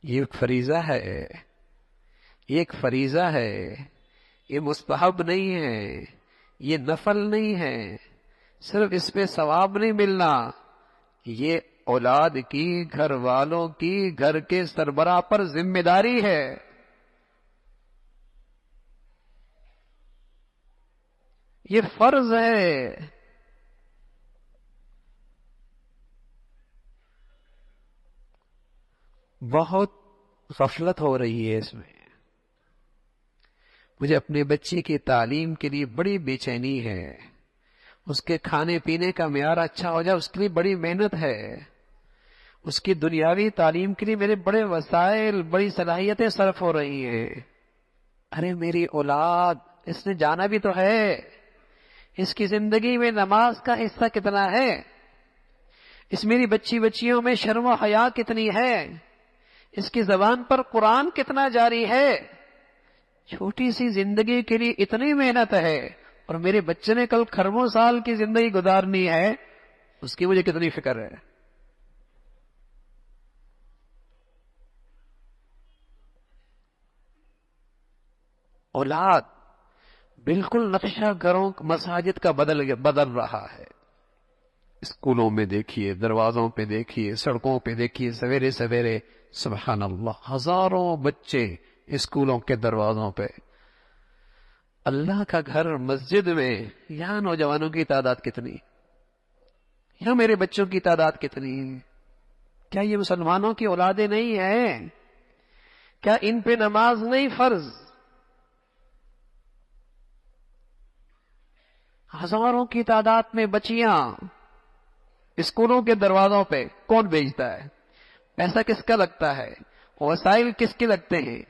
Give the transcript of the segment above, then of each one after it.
یہ ایک فریضہ ہے، یہ ایک فریضہ ہے، یہ مستحب نہیں ہے، یہ نفل نہیں ہے، صرف اس پہ ثواب نہیں ملنا، یہ اولاد کی، گھر والوں کی، گھر کے سربراہ پر ذمہ داری ہے۔ یہ فرض ہے۔ بہت غفلت ہو رہی ہے اس میں۔ مجھے اپنے بچے کی تعلیم کے لیے بڑی بے چینی ہے، اس کے کھانے پینے کا معیار اچھا ہو جائے، اس کے لیے بڑی محنت ہے، اس کی دنیاوی تعلیم کے لیے میرے بڑے وسائل، بڑی صلاحیتیں صرف ہو رہی ہیں۔ ارے میری اولاد، اس نے جانا بھی تو ہے، اس کی زندگی میں نماز کا حصہ کتنا ہے، اس میری بچیوں میں شرم و حیا کتنی ہے، اس کی زبان پر قرآن کتنا جاری ہے۔ چھوٹی سی زندگی کے لیے اتنی محنت ہے، اور میرے بچے نے کل کھربوں سال کی زندگی گزارنی ہے، اس کی مجھے کتنی فکر ہے۔ اولاد بالکل نقشہ گھروں مساجد کا بدل رہا ہے۔ اسکولوں میں دیکھیے، دروازوں پہ دیکھیے، سڑکوں پہ دیکھیے، سویرے سویرے سبحان اللہ ہزاروں بچے اسکولوں کے دروازوں پہ۔ اللہ کا گھر مسجد میں، یہاں نوجوانوں کی تعداد کتنی، یہاں میرے بچوں کی تعداد کتنی؟ کیا یہ مسلمانوں کی اولادیں نہیں ہیں؟ کیا ان پہ نماز نہیں فرض؟ ہزاروں کی تعداد میں بچیاں اسکولوں کے دروازوں پہ، کون بھیجتا ہے؟ پیسہ کس کا لگتا ہے؟ وسائل کس کے لگتے ہیں؟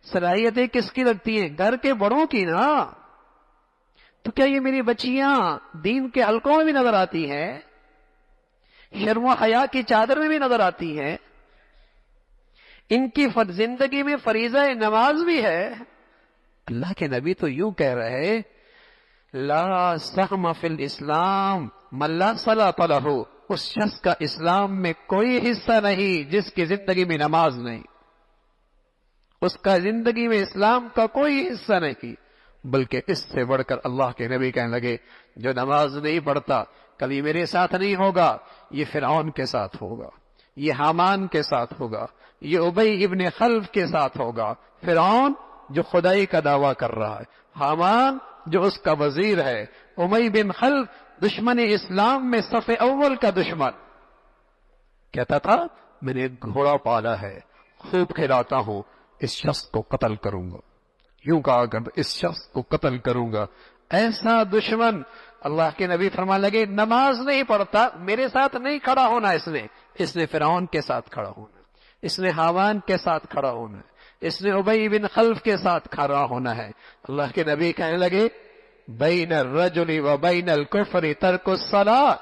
صلاحیتیں کس کی لگتی ہیں؟ گھر کے بڑوں کی نا۔ تو کیا یہ میری بچیاں دین کے حلقوں میں بھی نظر آتی ہیں؟ شرم و حیا کی چادر میں بھی نظر آتی ہیں؟ ان کی زندگی میں فریضہ نماز بھی ہے؟ اللہ کے نبی تو یوں کہہ رہے، لا سہم فی الاسلام من لا صلاۃ لہ، اس شخص کا اسلام میں کوئی حصہ نہیں جس کی زندگی میں نماز نہیں، اس کا زندگی میں اسلام کا کوئی حصہ نہیں۔ بلکہ اس سے بڑھ کر اللہ کے نبی کہنے لگے، جو نماز نہیں پڑھتا کبھی میرے ساتھ نہیں ہوگا، یہ فرعون کے ساتھ ہوگا، یہ حامان کے ساتھ ہوگا، یہ ابی ابن خلف کے ساتھ ہوگا۔ فرعون جو خدائی کا دعویٰ کر رہا ہے، حامان جو اس کا وزیر ہے، امی بن خلف دشمن اسلام میں صف اول کا دشمن، کہتا تھا میں نے ایک گھوڑا پالا ہے، خوب کھلاتا ہوں، اس شخص کو قتل کروں گا، یوں کہا کرتا اس شخص کو قتل کروں گا۔ ایسا دشمن، اللہ کے نبی فرمان لگے نماز نہیں پڑھتا، میرے ساتھ نہیں کھڑا ہونا، اس نے فرعون کے ساتھ کھڑا ہونا، اس نے حامان کے ساتھ کھڑا ہونا ہے، اس نے ابی بن خلف کے ساتھ کھڑا ہونا ہے۔ اللہ کے نبی کہنے لگے بین الرجل و بین الکفر ترک الصلاۃ،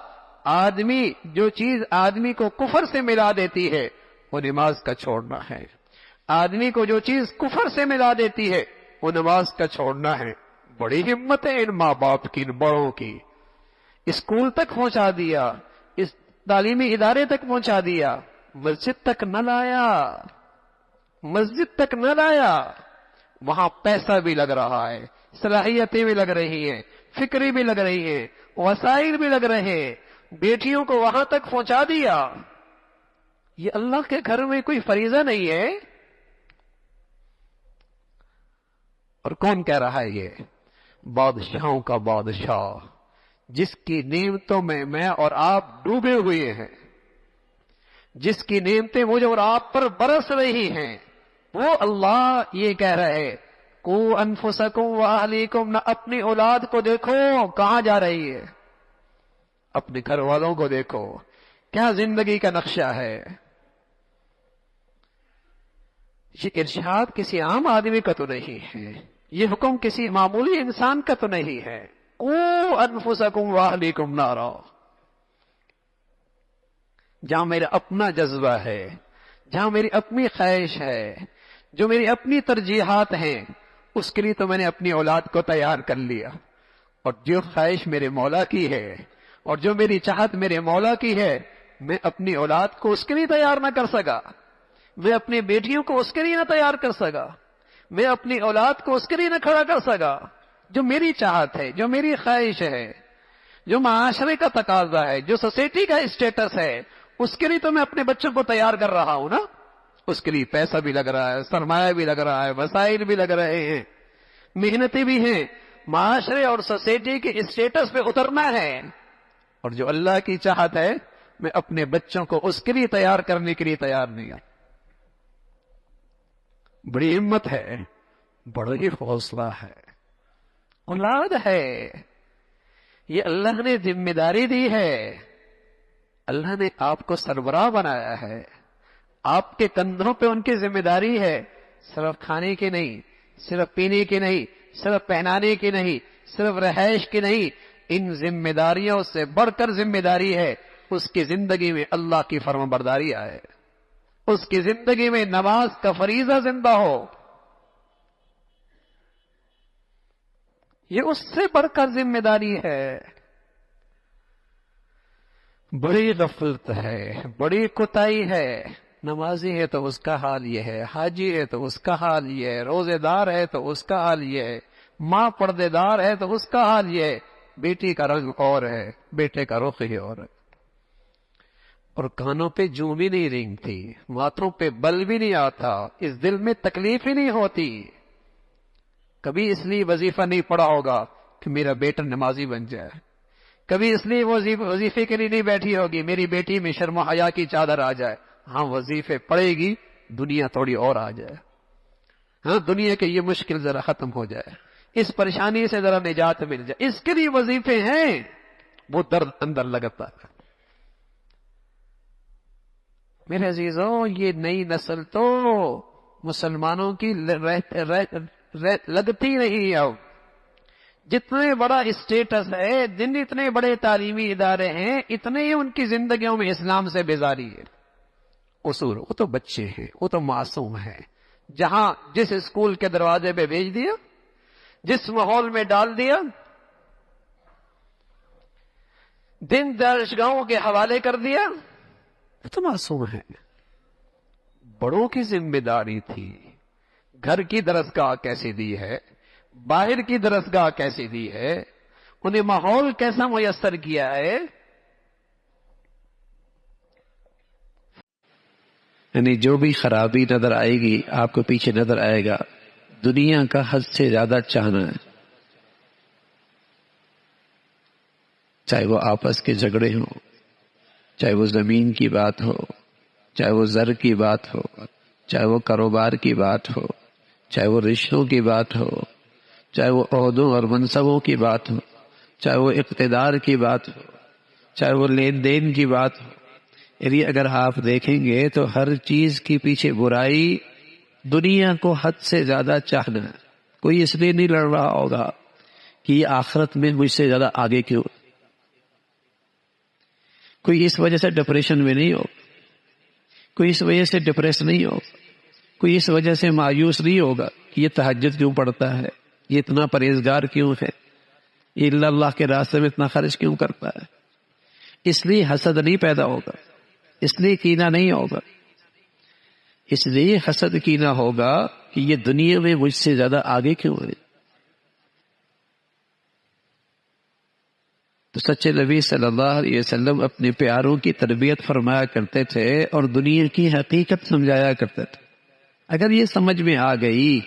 آدمی جو چیز آدمی کو کفر سے ملا دیتی ہے وہ نماز کا چھوڑنا ہے، آدمی کو جو چیز کفر سے ملا دیتی ہے وہ نماز کا چھوڑنا ہے۔ بڑی ہمت ہے ان ماں باپ کی، ان بڑوں کی، اسکول تک پہنچا دیا، اس تعلیمی ادارے تک پہنچا دیا، مسجد تک نہ لایا، مسجد تک نہ لایا۔ وہاں پیسہ بھی لگ رہا ہے، صلاحیتیں بھی لگ رہی ہیں، فکری بھی لگ رہی ہیں، وسائل بھی لگ رہے ہیں، بیٹیوں کو وہاں تک پہنچا دیا۔ یہ اللہ کے گھر میں کوئی فریضہ نہیں ہے؟ اور کون کہہ رہا ہے یہ؟ بادشاہوں کا بادشاہ، جس کی نعمتوں میں اور آپ ڈوبے ہوئے ہیں، جس کی نعمتیں مجھے اور آپ پر برس رہی ہیں، وہ اللہ یہ کہہ رہے کو انفسکم و اہلیکم، نہ اپنی اولاد کو دیکھو کہاں جا رہی ہے، اپنے گھر والوں کو دیکھو کیا زندگی کا نقشہ ہے۔ یہ ارشاد کسی عام آدمی کا تو نہیں ہے، یہ حکم کسی معمولی انسان کا تو نہیں ہے۔ قو انفسکم و اہلیکم نارا، جہاں میرا اپنا جذبہ ہے، جہاں میری اپنی خواہش ہے، جو میری اپنی ترجیحات ہیں، اس کے لیے تو میں نے اپنی اولاد کو تیار کر لیا، اور جو خواہش میرے مولا کی ہے اور جو میری چاہت میرے مولا کی ہے، میں اپنی اولاد کو اس کے لیے تیار نہ کر سکا، میں اپنی بیٹیوں کو اس کے لیے نہ تیار کر سکا، میں اپنی اولاد کو اس کے لیے نہ کھڑا کر سکا، جو میری چاہت ہے، جو میری خواہش ہے، جو معاشرے کا تقاضا ہے، جو سوسائٹی کا اسٹیٹس ہے، اس کے لیے تو میں اپنے بچوں کو تیار کر رہا ہوں نا. اس کے لیے پیسہ بھی لگ رہا ہے، سرمایہ بھی لگ رہا ہے، وسائل بھی لگ رہے ہیں، محنتیں بھی ہیں. معاشرے اور سوسائٹی کے اسٹیٹس پہ اترنا ہے. اور جو اللہ کی چاہت ہے، میں اپنے بچوں کو اس کے لیے تیار کرنے کے لیے تیار نہیں ہوں. بڑی ہمت ہے، بڑا ہی حوصلہ ہے. اولاد ہے، یہ اللہ نے ذمہ داری دی ہے. اللہ نے آپ کو سربراہ بنایا ہے، آپ کے کندھوں پہ ان کی ذمہ داری ہے. صرف کھانے کی نہیں، صرف پینے کی نہیں، صرف پہنانے کی نہیں، صرف رہائش کی نہیں. ان ذمہ داریوں سے بڑھ کر ذمہ داری ہے اس کی زندگی میں اللہ کی فرمان برداری آئے، اس کی زندگی میں نماز کا فریضہ زندہ ہو. یہ اس سے بڑھ کر ذمہ داری ہے. بڑی غفلت ہے، بڑی کوتاہی ہے. نمازی ہے تو اس کا حال یہ ہے، حاجی ہے تو اس کا حال یہ ہے، روزے دار ہے تو اس کا حال یہ ہے، ماں پردے دار ہے تو اس کا حال یہ ہے. بیٹی کا رنگ اور ہے، بیٹے کا رخ ہی اور ہے. اور کانوں پہ جوں بھی نہیں رینگتی، ماتھوں پہ بل بھی نہیں آتا، اس دل میں تکلیف ہی نہیں ہوتی. کبھی اس لیے وظیفہ نہیں پڑا ہوگا کہ میرا بیٹا نمازی بن جائے، کبھی اس لیے وظیفے کے لیے نہیں بیٹھی ہوگی میری بیٹی میں شرم و حیا کی چادر آ جائے. ہاں وظیفے پڑے گی، دنیا تھوڑی اور آ جائے، ہاں دنیا کے یہ مشکل ذرا ختم ہو جائے، اس پریشانی سے ذرا نجات مل جائے، اس کے لیے وظیفے ہیں. وہ درد اندر لگتا ہے. میرے عزیزوں، یہ نئی نسل تو مسلمانوں کی لگتی نہیں. اب جتنے بڑا اسٹیٹس ہے، جن اتنے بڑے تعلیمی ادارے ہیں، اتنے ہی ان کی زندگیوں میں اسلام سے بیزاری ہے. اصول، وہ تو بچے ہیں، وہ تو معصوم ہیں. جہاں جس اسکول کے دروازے پہ بھیج دیا، جس ماحول میں ڈال دیا، دن درسگاہوں کے حوالے کر دیا، وہ تو معصوم ہیں. بڑوں کی ذمہ داری تھی. گھر کی درسگاہ کیسے دی ہے، باہر کی درسگاہ کیسے دی ہے، انہیں ماحول کیسا میسر کیا ہے. یعنی جو بھی خرابی نظر آئے گی آپ کو پیچھے نظر آئے گا دنیا کا حد سے زیادہ چاہنا ہے. چاہے وہ آپس کے جھگڑے ہوں، چاہے وہ زمین کی بات ہو، چاہے وہ زر کی بات ہو، چاہے وہ کاروبار کی بات ہو، چاہے وہ رشتوں کی بات ہو، چاہے وہ عہدوں اور منصبوں کی بات ہو، چاہے وہ اقتدار کی بات ہو، چاہے وہ لین دین کی بات ہو. یعنی اگر آپ دیکھیں گے تو ہر چیز کے پیچھے برائی، دنیا کو حد سے زیادہ چاہنا. کوئی اس لیے نہیں لڑ رہا ہوگا کہ یہ آخرت میں مجھ سے زیادہ آگے کیوں، کوئی اس وجہ سے ڈپریشن میں نہیں ہو، کوئی اس وجہ سے ڈپریس نہیں ہو، کوئی اس وجہ سے مایوس نہیں ہوگا کہ یہ تہجد کیوں پڑھتا ہے، یہ اتنا پرہیزگار کیوں ہے، یہ اللہ کے راستے میں اتنا خرچ کیوں کرتا ہے. اس لیے حسد نہیں پیدا ہوگا، اس لیے کینہ نہیں ہوگا، اس لیے حسد کینہ ہوگا کہ یہ دنیا میں مجھ سے زیادہ آگے کیوں ہے. تو سچے نبی صلی اللہ علیہ وسلم اپنے پیاروں کی تربیت فرمایا کرتے تھے اور دنیا کی حقیقت سمجھایا کرتے تھے. اگر یہ سمجھ میں آ گئی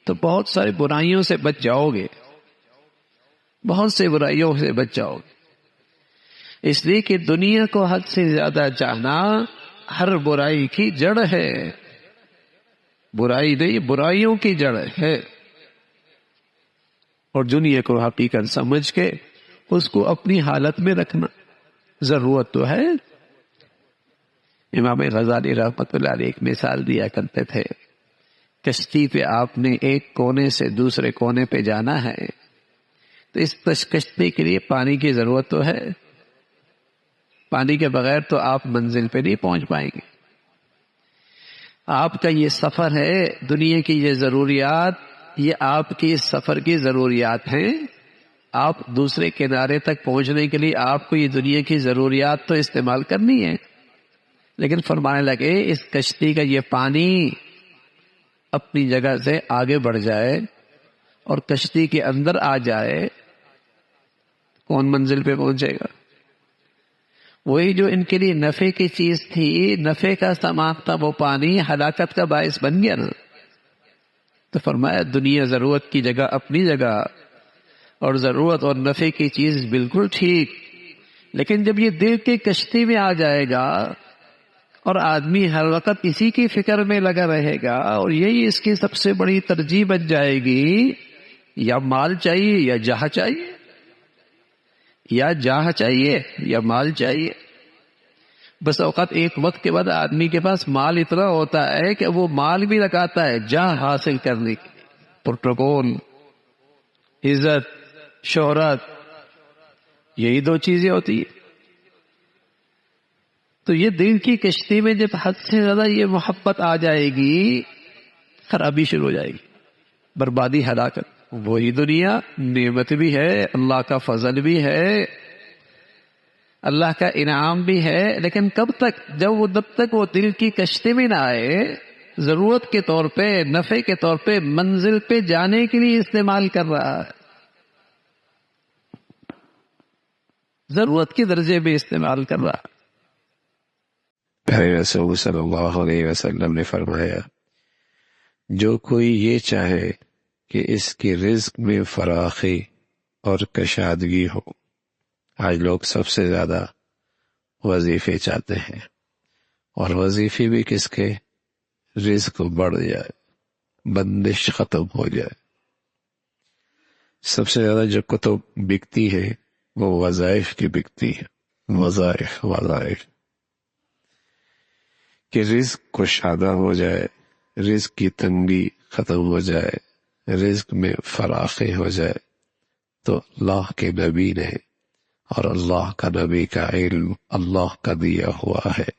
تو بہت ساری برائیوں سے بچ جاؤ گے، بہت سے برائیوں سے بچ جاؤ گے. اس لیے کہ دنیا کو حد سے زیادہ چاہنا ہر برائی کی جڑ ہے. برائی نہیں، برائیوں کی جڑ ہے. اور دنیا کو حقیقت سمجھ کے اس کو اپنی حالت میں رکھنا ضرورت تو ہے. امام غزالی رحمۃ اللہ علیہ ایک مثال دیا کرتے تھے، کشتی پہ آپ نے ایک کونے سے دوسرے کونے پہ جانا ہے تو اس کشتی کے لیے پانی کی ضرورت تو ہے. پانی کے بغیر تو آپ منزل پہ نہیں پہنچ پائیں گے. آپ کا یہ سفر ہے، دنیا کی یہ ضروریات، یہ آپ کی سفر کی ضروریات ہیں. آپ دوسرے کنارے تک پہنچنے کے لیے آپ کو یہ دنیا کی ضروریات تو استعمال کرنی ہے. لیکن فرمانے لگے اس کشتی کا یہ پانی اپنی جگہ سے آگے بڑھ جائے اور کشتی کے اندر آ جائے، کون منزل پہ پہنچے گا؟ وہی جو ان کے لیے نفع کی چیز تھی، نفع کا سامان تھا، وہ پانی ہلاکت کا باعث بن گیا نا۔ تو فرمایا دنیا ضرورت کی جگہ اپنی جگہ، اور ضرورت اور نفع کی چیز بالکل ٹھیک، لیکن جب یہ دل کی کشتی میں آ جائے گا اور آدمی ہر وقت اسی کی فکر میں لگا رہے گا اور یہی اس کی سب سے بڑی ترجیح بن جائے گی، یا مال چاہیے یا جاہ چاہیے، یا جاہ چاہیے یا مال چاہیے۔ بس اوقات ایک وقت کے بعد آدمی کے پاس مال اتنا ہوتا ہے کہ وہ مال بھی لگاتا ہے جاہ حاصل کرنے کے لیے، پروٹوکول، عزت، شہرت، یہی دو چیزیں ہوتی ہیں۔ تو یہ دل کی کشتی میں جب حد سے زیادہ یہ محبت آ جائے گی، خرابی شروع ہو جائے گی، بربادی، ہلاکت۔ وہی دنیا نعمت بھی ہے، اللہ کا فضل بھی ہے، اللہ کا انعام بھی ہے، لیکن کب تک؟ جب تک وہ دل کی کشتی میں نہ آئے، ضرورت کے طور پہ، نفع کے طور پہ، منزل پہ جانے کے لیے استعمال کر رہا ہے، ضرورت کے درجے میں استعمال کر رہا ہے۔ پیارے رسول صلی اللہ علیہ وسلم نے فرمایا، جو کوئی یہ چاہے کہ اس کے رزق میں فراخی اور کشادگی ہو۔ آج لوگ سب سے زیادہ وظیفے چاہتے ہیں، اور وظیفے بھی کس کے؟ رزق بڑھ جائے، بندش ختم ہو جائے۔ سب سے زیادہ جو کتب بکتی ہے وہ وظائف کی بکتی ہے، وظائف کہ رزق کشادہ ہو جائے، رزق کی تنگی ختم ہو جائے، رزق میں فراخی ہو جائے۔ تو اللہ کے نبی نے اور اللہ کا نبی کا علم اللہ کا دیا ہوا ہے،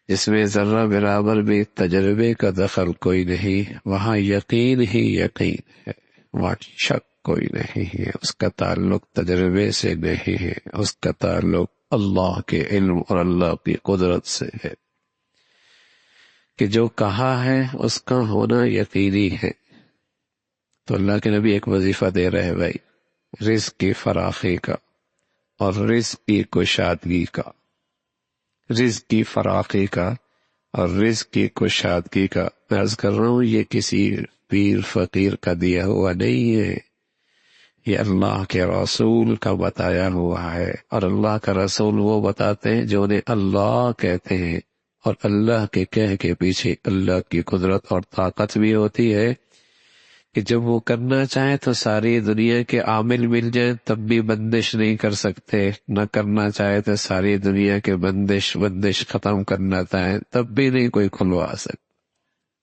جس میں ذرہ برابر بھی تجربے کا دخل کوئی نہیں، وہاں یقین ہی یقین ہے، وہاں شک کوئی نہیں ہے، اس کا تعلق تجربے سے نہیں ہے، اس کا تعلق اللہ کے علم اور اللہ کی قدرت سے ہے، کہ جو کہا ہے اس کا ہونا یقینی ہے۔ تو اللہ کے نبی ایک وظیفہ دے رہے بھائی، رزق کی فراخی کا اور رزق کی کشادگی کا، رزق کی فراخی کا اور رزق کی کشادگی کا۔ میں عرض کر رہا ہوں یہ کسی پیر فقیر کا دیا ہوا نہیں ہے، یہ اللہ کے رسول کا بتایا ہوا ہے، اور اللہ کا رسول وہ بتاتے ہیں جو انہیں اللہ کہتے ہیں، اور اللہ کے کہہ کے پیچھے اللہ کی قدرت اور طاقت بھی ہوتی ہے کہ جب وہ کرنا چاہیں تو ساری دنیا کے عامل مل جائیں تب بھی بندش نہیں کر سکتے، نہ کرنا چاہے تو ساری دنیا کے بندش ختم کرنا چاہیں تب بھی نہیں کوئی کھلوا سکتا،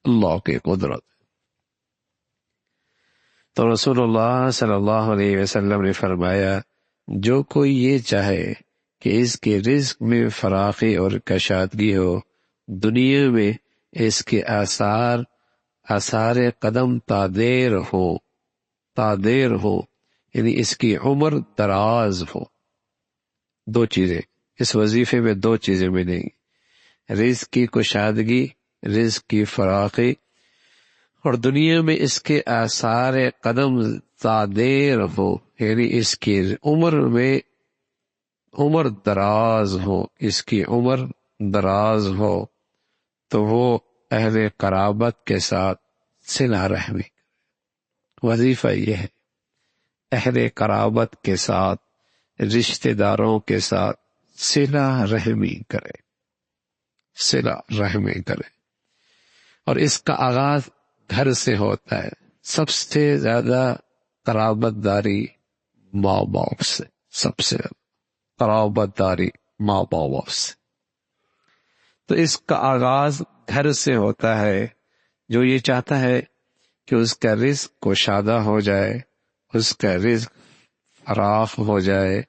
اللہ کی قدرت۔ تو رسول اللہ صلی اللہ علیہ وسلم نے فرمایا، جو کوئی یہ چاہے کہ اس کے رزق میں فراخی اور کشادگی ہو، دنیا میں اس کے آثار قدم تادیر ہو، یعنی اس کی عمر دراز ہو۔ دو چیزیں اس وظیفے میں، دو چیزیں ملیں گی، رزق کی کشادگی، رزق کی فراخی، اور دنیا میں اس کے آثار قدم تادیر ہو، یعنی اس کی عمر دراز ہو، اس کی عمر دراز ہو، تو وہ اہل قرابت کے ساتھ صلہ رحمی۔ وظیفہ یہ ہے، اہل قرابت کے ساتھ، رشتہ داروں کے ساتھ صلہ رحمی کرے، صلہ رحمی کرے، اور اس کا آغاز گھر سے ہوتا ہے۔ سب سے زیادہ قرابت داری ماں باپ سے، سب سے زیادہ قرابت داری ماں باپ سے۔ تو اس کا آغاز گھر سے ہوتا ہے۔ جو یہ چاہتا ہے کہ اس کا رزق کشادہ ہو جائے، اس کا رزق فراخ ہو جائے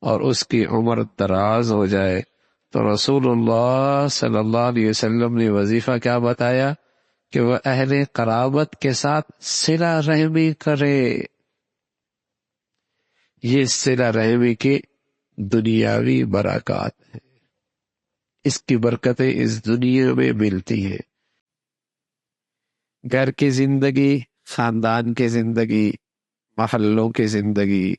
اور اس کی عمر دراز ہو جائے، تو رسول اللہ صلی اللہ علیہ وسلم نے وظیفہ کیا بتایا کہ وہ اہل قرابت کے ساتھ صلہ رحمی کرے۔ یہ صلہ رحمی کی دنیاوی برکات ہے، اس کی برکتیں اس دنیا میں ملتی ہیں۔ گھر کی زندگی، خاندان کی زندگی، محلوں کی زندگی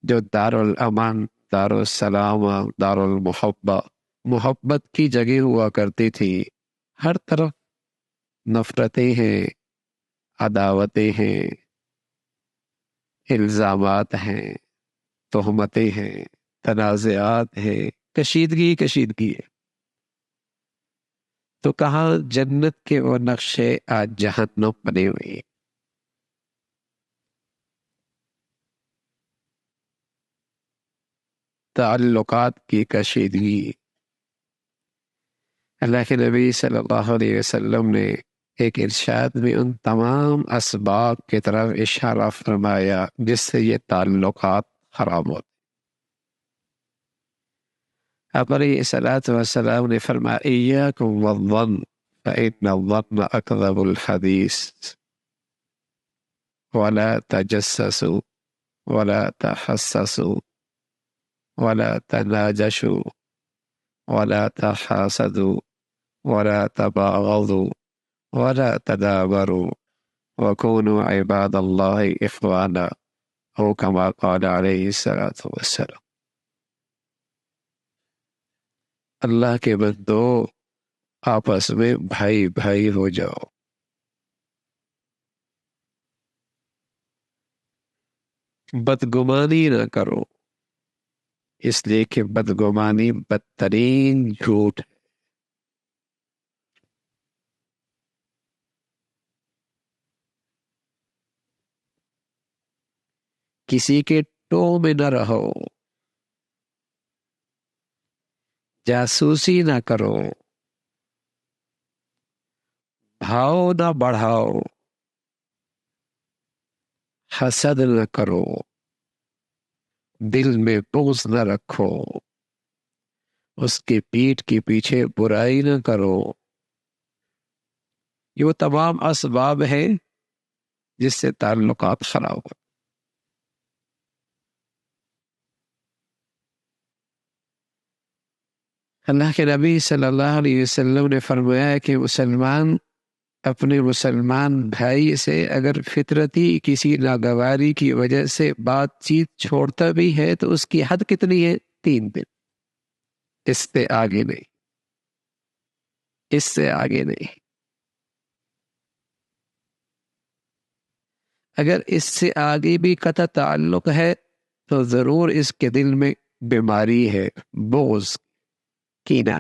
جو دار الامان، دار السلام، دار المحبہ، محبت کی جگہ ہوا کرتی تھی، ہر طرف نفرتیں ہیں، عداوتیں ہیں، الزامات ہیں، تہمتیں ہیں، تنازعات ہیں، کشیدگی ہے۔ تو کہاں جنت کے وہ نقشے آج جہنم بنے ہوئے ہیں۔ تعلقات کی کشیدگی۔ اللہ کے نبی صلی اللہ علیہ وسلم نے ایک ارشاد میں ان تمام اسباب کی طرف اشارہ فرمایا جس سے یہ تعلقات خراب ہوتے۔ آپ علیہ الصلوۃ والسلام نے فرمایا ایاکم والظن فإن الظن اکذب الحدیث ولا تجسسوا ولا تحسسوا ولا تناجشوا ولا تحاسدوا ولا تباغضوا ولا تدابروا وكونوا عباد الله إخوانا او كما قال عليه الصلاة والسلام۔ اللہ کے بندو، آپس میں بھائی بھائی ہو جاؤ۔ بدگمانی نہ کرو، اس لیے کہ بدگمانی بدترین جھوٹ ہے۔ کسی کے ٹو میں نہ رہو، جاسوسی نہ کرو، بھاؤ نہ بڑھاؤ، حسد نہ کرو، دل میں بغض نہ رکھو، اس کے پیٹھ کے پیچھے برائی نہ کرو۔ یہ وہ تمام اسباب ہیں جس سے تعلقات خراب ہو۔ اللہ کے نبی صلی اللہ علیہ وسلم نے فرمایا کہ مسلمان اپنے مسلمان بھائی سے اگر فطرتی کسی ناگواری کی وجہ سے بات چیت چھوڑتا بھی ہے تو اس کی حد کتنی ہے؟ 3 دن، اس سے آگے نہیں، اس سے آگے نہیں۔ اگر اس سے آگے بھی قطع تعلق ہے تو ضرور اس کے دل میں بیماری ہے، بغض، کینہ۔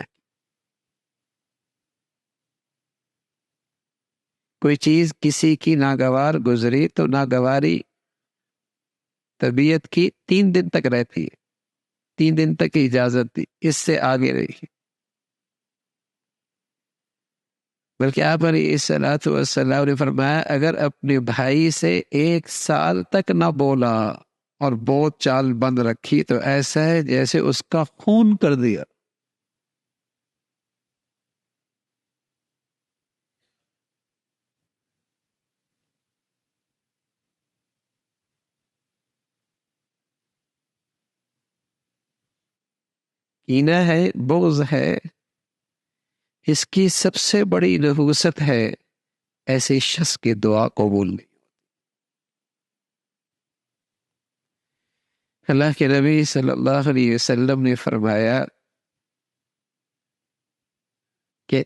کوئی چیز کسی کی ناگوار گزری تو ناگواری طبیعت کی 3 دن تک رہتی ہے، 3 دن تک کی اجازت دی، اس سے آگے نہیں۔ بلکہ آپ علیہ الصلوۃ والسلام نے فرمایا اگر اپنے بھائی سے 1 سال تک نہ بولا اور بول چال بند رکھی تو ایسا ہے جیسے اس کا خون کر دیا۔ کینہ ہے، بغض ہے، اس کی سب سے بڑی نحوست ہے ایسے شخص کی دعا قبول نہیں۔ اللہ کے نبی صلی اللہ علیہ وسلم نے فرمایا کہ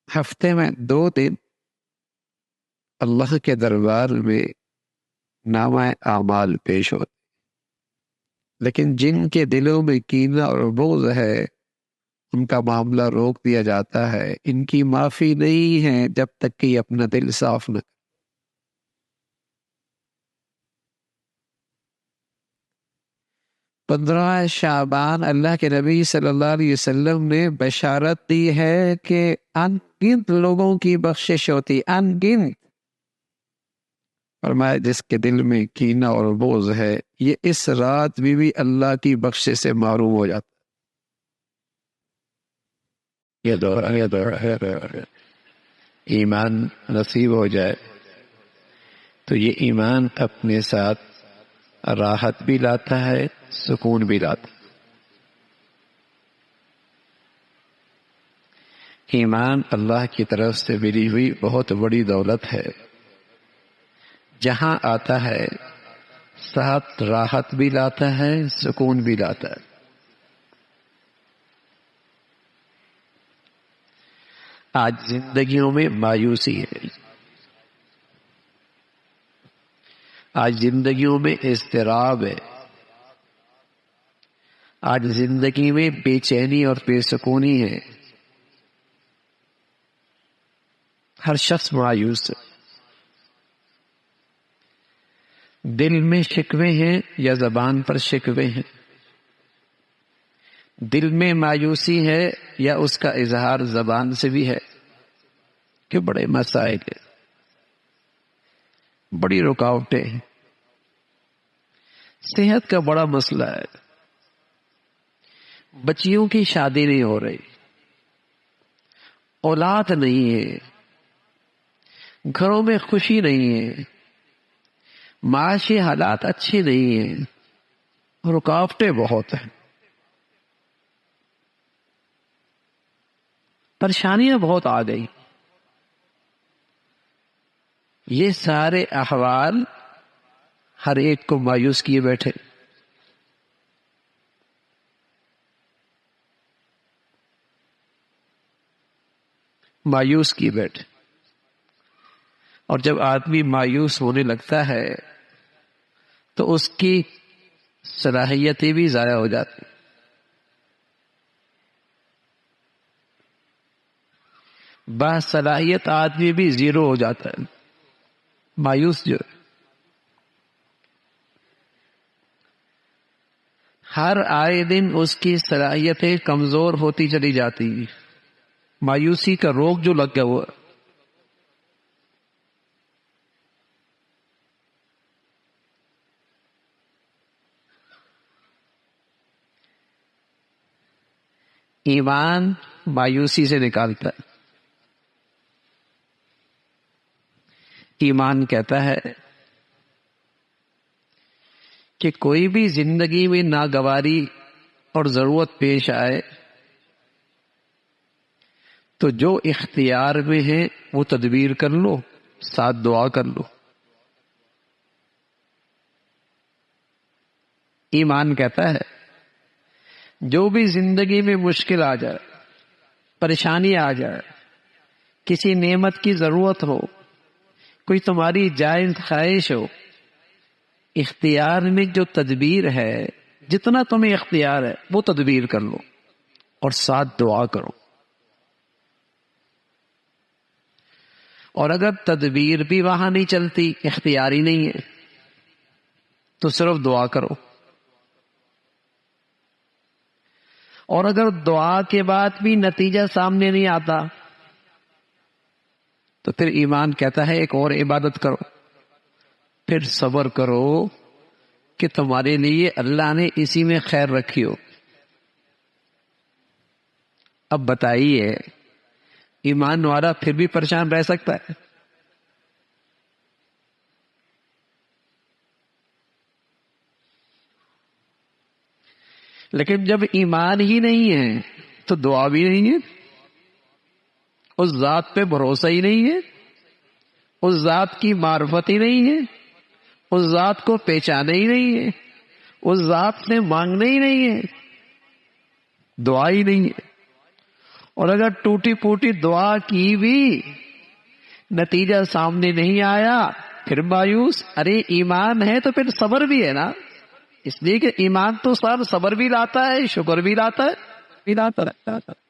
ہفتے میں 2 دن اللہ کے دربار میں نامہ اعمال پیش ہوتے، لیکن جن کے دلوں میں کینہ اور بغض ہے ان کا معاملہ روک دیا جاتا ہے، ان کی معافی نہیں ہے جب تک کہ یہ اپنا دل صاف نہ کرے۔ 15 شعبان اللہ کے نبی صلی اللہ علیہ وسلم نے بشارت دی ہے کہ ان گنت لوگوں کی بخشش ہوتی، ان گنت۔ فرمایا جس کے دل میں کینہ اور بغض ہے یہ اس رات بھی اللہ کی بخشش سے محروم ہو جاتا۔ یہ دور ہے ایمان نصیب ہو جائے تو یہ ایمان اپنے ساتھ راحت بھی لاتا ہے، سکون بھی لاتا ہے۔ ایمان اللہ کی طرف سے ملی ہوئی بہت بڑی دولت ہے. جہاں آتا ہے ساتھ راحت بھی لاتا ہے، سکون بھی لاتا ہے. آج زندگیوں میں مایوسی ہے، آج زندگیوں میں اضطراب ہے، آج زندگی میں بے چینی اور بے سکونی ہے. ہر شخص مایوس ہے. دل میں شکوے ہیں یا زبان پر شکوے ہیں؟ دل میں مایوسی ہے یا اس کا اظہار زبان سے بھی ہے؟ کہ بڑے مسائل ہیں، بڑی رکاوٹیں ہیں. صحت کا بڑا مسئلہ ہے، بچیوں کی شادی نہیں ہو رہی، اولاد نہیں ہے، گھروں میں خوشی نہیں ہے، معاشی حالات اچھے نہیں ہیں، رکاوٹیں بہت ہیں، پریشانیاں بہت آ گئی. یہ سارے احوال ہر ایک کو مایوس کیے بیٹھے. مایوس کیے بیٹھے. اور جب آدمی مایوس ہونے لگتا ہے تو اس کی صلاحیتیں بھی ضائع ہو جاتی. باصلاحیت آدمی بھی زیرو ہو جاتا ہے. مایوس جو ہر آئے دن اس کی صلاحیتیں کمزور ہوتی چلی جاتی. مایوسی کا روگ جو لگ گیا وہ ایمان مایوسی سے نکالتا ہے. ایمان کہتا ہے کہ کوئی بھی زندگی میں ناگواری اور ضرورت پیش آئے تو جو اختیار میں ہے وہ تدبیر کر لو، ساتھ دعا کر لو. ایمان کہتا ہے جو بھی زندگی میں مشکل آ جائے، پریشانی آ جائے، کسی نعمت کی ضرورت ہو، کوئی تمہاری جائز خواہش ہو، اختیار میں جو تدبیر ہے، جتنا تمہیں اختیار ہے وہ تدبیر کر لو اور ساتھ دعا کرو. اور اگر تدبیر بھی وہاں نہیں چلتی، اختیاری نہیں ہے، تو صرف دعا کرو. اور اگر دعا کے بعد بھی نتیجہ سامنے نہیں آتا تو پھر ایمان کہتا ہے ایک اور عبادت کرو، پھر صبر کرو کہ تمہارے لیے اللہ نے اسی میں خیر رکھی ہو. اب بتائیے ایمان والا پھر بھی پریشان رہ سکتا ہے؟ لیکن جب ایمان ہی نہیں ہے تو دعا بھی نہیں ہے، اس ذات پہ بھروسہ ہی نہیں ہے، اس ذات کی معرفت ہی نہیں ہے، اس ذات کو پہچانے ہی نہیں ہے، اس ذات سے مانگنے ہی نہیں ہے، دعا ہی نہیں ہے. اور اگر ٹوٹی پھوٹی دعا کی بھی نتیجہ سامنے نہیں آیا پھر مایوس. ارے ایمان ہے تو پھر صبر بھی ہے نا، اس لیے کہ ایمان تو صبر بھی لاتا ہے، شکر بھی لاتا ہے، بھی لاتا رہتا ہے.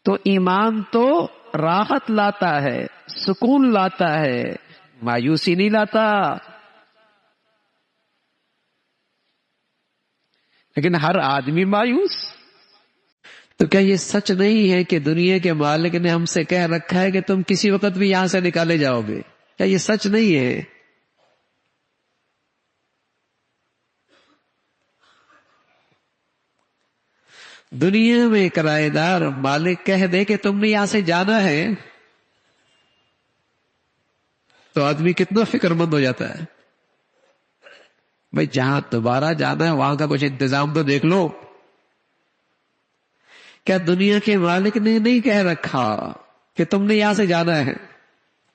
تو ایمان تو راحت لاتا ہے، سکون لاتا ہے، مایوسی نہیں لاتا. لیکن ہر آدمی مایوس. تو کیا یہ سچ نہیں ہے کہ دنیا کے مالک نے ہم سے کہہ رکھا ہے کہ تم کسی وقت بھی یہاں سے نکالے جاؤ گے؟ کیا یہ سچ نہیں ہے؟ دنیا میں کرایہ دار مالک کہہ دے کہ تم نے یہاں سے جانا ہے تو آدمی کتنا فکر مند ہو جاتا ہے. بھائی جہاں دوبارہ جانا ہے وہاں کا کچھ انتظام تو دیکھ لو. کیا دنیا کے مالک نے نہیں کہہ رکھا کہ تم نے یہاں سے جانا ہے،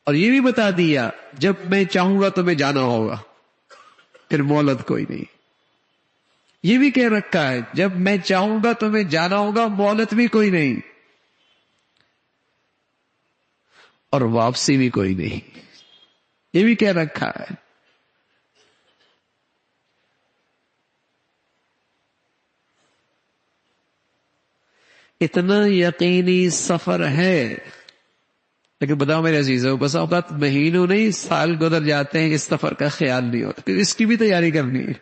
اور یہ بھی بتا دیا جب میں چاہوں گا تمہیں جانا ہوگا، پھر مہلت کوئی نہیں. یہ بھی کہہ رکھا ہے جب میں چاہوں گا تمہیں جانا ہوگا، مہلت بھی کوئی نہیں، اور واپسی بھی کوئی نہیں. یہ بھی کہہ رکھا ہے. اتنا یقینی سفر ہے. لیکن بتاؤ میرے عزیزوں، بس اوقات مہینوں نہیں سال گزر جاتے ہیں، اس سفر کا خیال نہیں ہوتا کہ اس کی بھی تیاری کرنی ہے.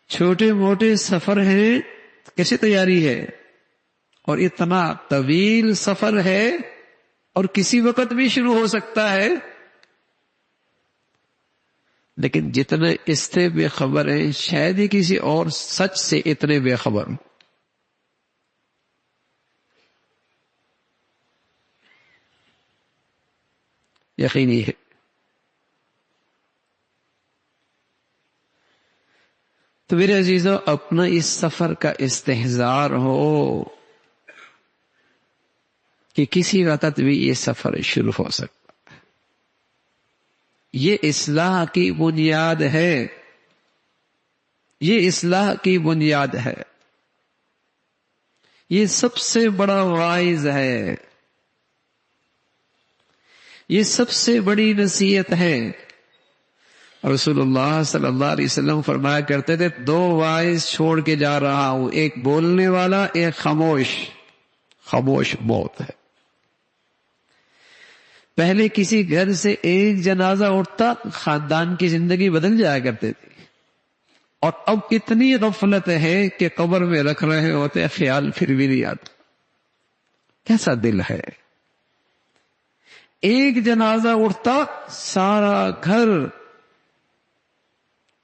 چھوٹے موٹے سفر ہیں، کیسے تیاری ہے، اور اتنا طویل سفر ہے اور کسی وقت بھی شروع ہو سکتا ہے. لیکن جتنے اس سے بے خبر ہیں شاید ہی کسی اور سچ سے اتنے بے خبر ہوں. یقینی ہے. تو میرے عزیزوں، اپنا اس سفر کا استحضار ہو کہ کسی وقت بھی یہ سفر شروع ہو سکتا. یہ اصلاح کی بنیاد ہے. یہ اصلاح کی بنیاد ہے. یہ سب سے بڑا واعظ ہے. یہ سب سے بڑی نصیحت ہے. رسول اللہ صلی اللہ علیہ وسلم فرمایا کرتے تھے، دو واعظ چھوڑ کے جا رہا ہوں، ایک بولنے والا، ایک خاموش. خاموش موت ہے. پہلے کسی گھر سے ایک جنازہ اٹھتا خاندان کی زندگی بدل جایا کرتے تھی، اور اب اتنی غفلت ہے کہ قبر میں رکھ رہے ہوتے خیال پھر بھی نہیں آتا. کیسا دل ہے. ایک جنازہ اٹھتا سارا گھر،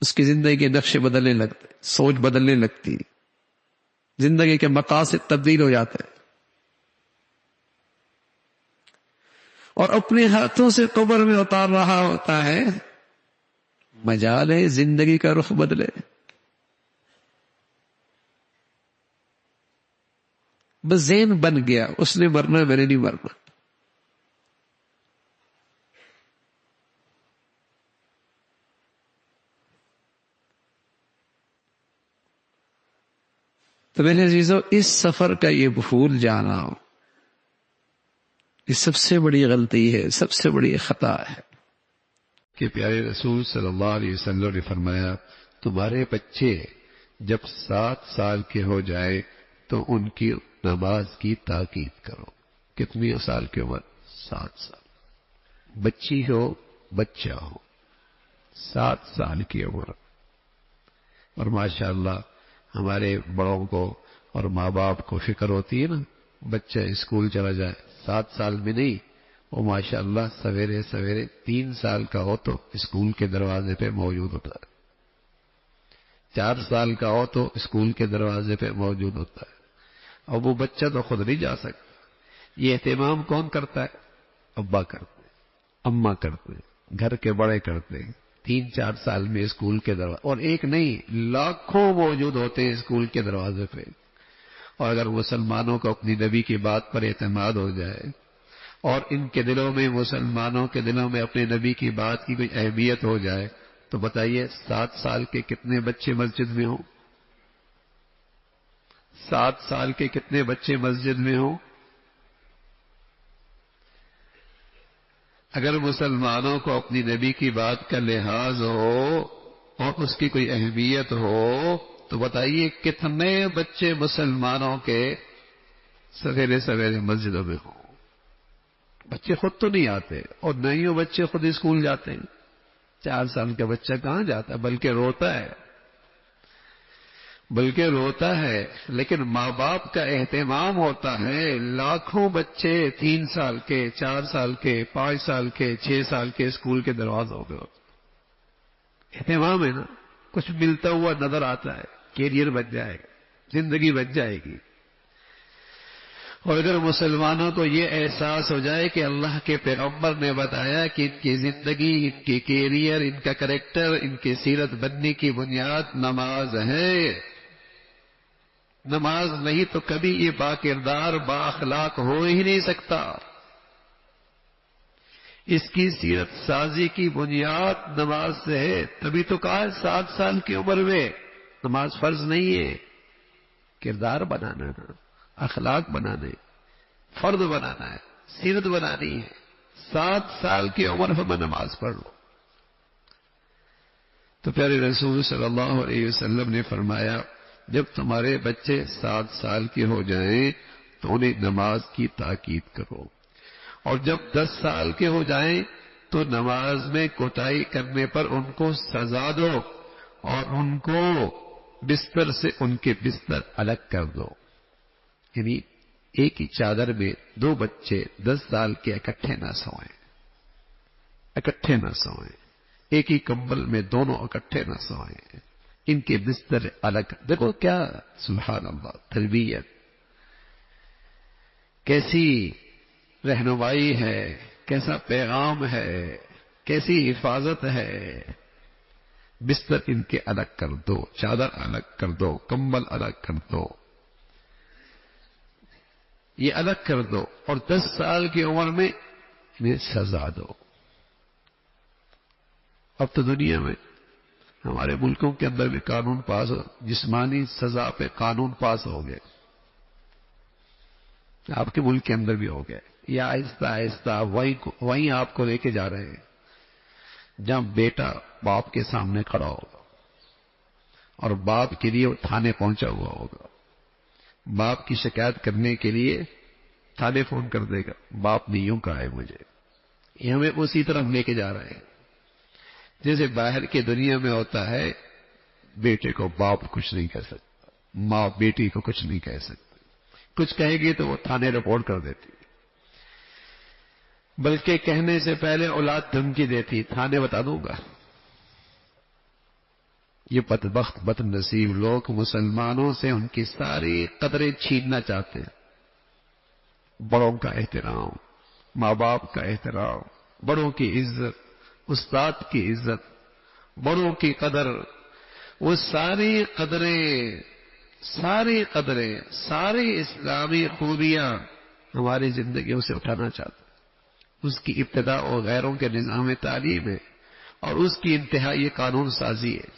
اس کی زندگی کے نقشے بدلنے لگتے، سوچ بدلنے لگتی، زندگی کے مقاصد تبدیل ہو جاتے ہیں، اور اپنے ہاتھوں سے قبر میں اتار رہا ہوتا ہے. مجال ہے زندگی کا رخ بدلے. بس ذہن بن گیا اس نے مرنا، میں نے نہیں مرنا. تو میرے عزیزوں، اس سفر کا یہ بھول جانا، یہ سب سے بڑی غلطی ہے، سب سے بڑی خطا ہے. کہ پیارے رسول صلی اللہ علیہ وسلم نے فرمایا، تمہارے بچے جب 7 سال کے ہو جائے تو ان کی نماز کی تاکید کرو. کتنی سال کی عمر؟ 7 سال. بچی ہو بچہ ہو، 7 سال کی عمر. اور ماشاءاللہ ہمارے بڑوں کو اور ماں باپ کو فکر ہوتی ہے نا، بچہ اسکول چلا جائے. 7 سال میں نہیں، وہ ماشاءاللہ سویرے سویرے 3 سال کا ہو تو اسکول کے دروازے پہ موجود ہوتا ہے، 4 سال کا ہو تو اسکول کے دروازے پہ موجود ہوتا ہے. اور وہ بچہ تو خود نہیں جا سکتا. یہ اہتمام کون کرتا ہے؟ ابا کرتے ہیں، اماں کرتے ہیں، گھر کے بڑے کرتے ہیں. 3-4 سال میں اسکول کے دروازے، اور ایک نہیں لاکھوں موجود ہوتے ہیں اسکول کے دروازے پہ. اور اگر مسلمانوں کو اپنی نبی کی بات پر اعتماد ہو جائے اور ان کے دلوں میں، مسلمانوں کے دلوں میں اپنے نبی کی بات کی کوئی اہمیت ہو جائے، تو بتائیے 7 سال کے کتنے بچے مسجد میں ہوں؟ 7 سال کے کتنے بچے مسجد میں ہوں؟ اگر مسلمانوں کو اپنی نبی کی بات کا لحاظ ہو اور اس کی کوئی اہمیت ہو، تو بتائیے کتنے بچے مسلمانوں کے سویرے سویرے مسجدوں میں ہوں؟ بچے خود تو نہیں آتے، اور نہ ہی وہ بچے خود اسکول جاتے ہیں. 4 سال کا بچہ کہاں جاتا ہے؟ بلکہ روتا ہے. لیکن ماں باپ کا اہتمام ہوتا ہے. لاکھوں بچے 3 سال کے، 4 سال کے، 5 سال کے، 6 سال کے اسکول کے دروازوں پہ ہوتے. اہتمام ہے نا. کچھ ملتا ہوا نظر آتا ہے، کیریئر بن جائے گا، زندگی بن جائے گی. اور اگر مسلمانوں کو یہ احساس ہو جائے کہ اللہ کے پیغمبر نے بتایا کہ ان کی زندگی، ان کی کیریئر، ان کا کریکٹر، ان کی سیرت بننے کی بنیاد نماز ہے، نماز نہیں تو کبھی یہ با کردار با اخلاق ہو ہی نہیں سکتا. اس کی سیرت سازی کی بنیاد نماز سے ہے. تبھی تو کہا 7 سال کی عمر میں نماز فرض نہیں ہے، کردار بنانا ہے، اخلاق بنانے، فرد بنانا ہے، سیرت بنانی ہے. 7 سال کی عمر میں نماز پڑھ لو. تو پیارے رسول صلی اللہ علیہ وسلم نے فرمایا جب تمہارے بچے 7 سال کے ہو جائیں تو انہیں نماز کی تاکید کرو، اور جب 10 سال کے ہو جائیں تو نماز میں کوتاہی کرنے پر ان کو سزا دو اور ان کو بستر سے ان کے بستر الگ کر دو. یعنی ایک ہی چادر میں 2 بچے 10 سال کے اکٹھے نہ سوئیں، اکٹھے نہ سوئیں. ایک ہی کمبل میں دونوں اکٹھے نہ سوئیں، ان کے بستر الگ. دیکھو کیا سبحان اللہ تربیت، کیسی رہنمائی ہے، کیسا پیغام ہے، کیسی حفاظت ہے. بستر ان کے الگ کر دو، چادر الگ کر دو، کمبل الگ کر دو، یہ الگ کر دو، اور 10 سال کی عمر میں انہیں سزا دو. اب تو دنیا میں ہمارے ملکوں کے اندر بھی قانون پاس ہو، جسمانی سزا پہ قانون پاس ہو گئے. آپ کے ملک کے اندر بھی ہو گئے. یا آہستہ آہستہ وہیں آپ کو لے کے جا رہے ہیں جہاں بیٹا باپ کے سامنے کھڑا ہوگا اور باپ کے لیے وہ تھانے پہنچا ہوا ہوگا. باپ کی شکایت کرنے کے لیے تھانے فون کر دے گا، باپ نے یوں کہا ہے مجھے. یہ ہمیں اسی طرف لے کے جا رہے ہیں جیسے باہر کی دنیا میں ہوتا ہے. بیٹے کو باپ کچھ نہیں کہہ سکتا، ماں بیٹی کو کچھ نہیں کہہ سکتی. کچھ کہے گی تو وہ تھانے رپورٹ کر دیتی، بلکہ کہنے سے پہلے اولاد دھمکی دیتی، تھانے بتا دوں گا. یہ بدبخت بد نصیب لوگ مسلمانوں سے ان کی ساری قدریں چھیننا چاہتے ہیں. بڑوں کا احترام، ماں باپ کا احترام، بڑوں کی عزت، استاد کی عزت، بڑوں کی قدر، وہ ساری قدریں، ساری اسلامی خوبیاں ہماری زندگیوں سے اٹھانا چاہتے ہیں. اس کی ابتدا اور غیروں کے نظام تعلیم ہے، اور اس کی انتہا یہ قانون سازی ہے.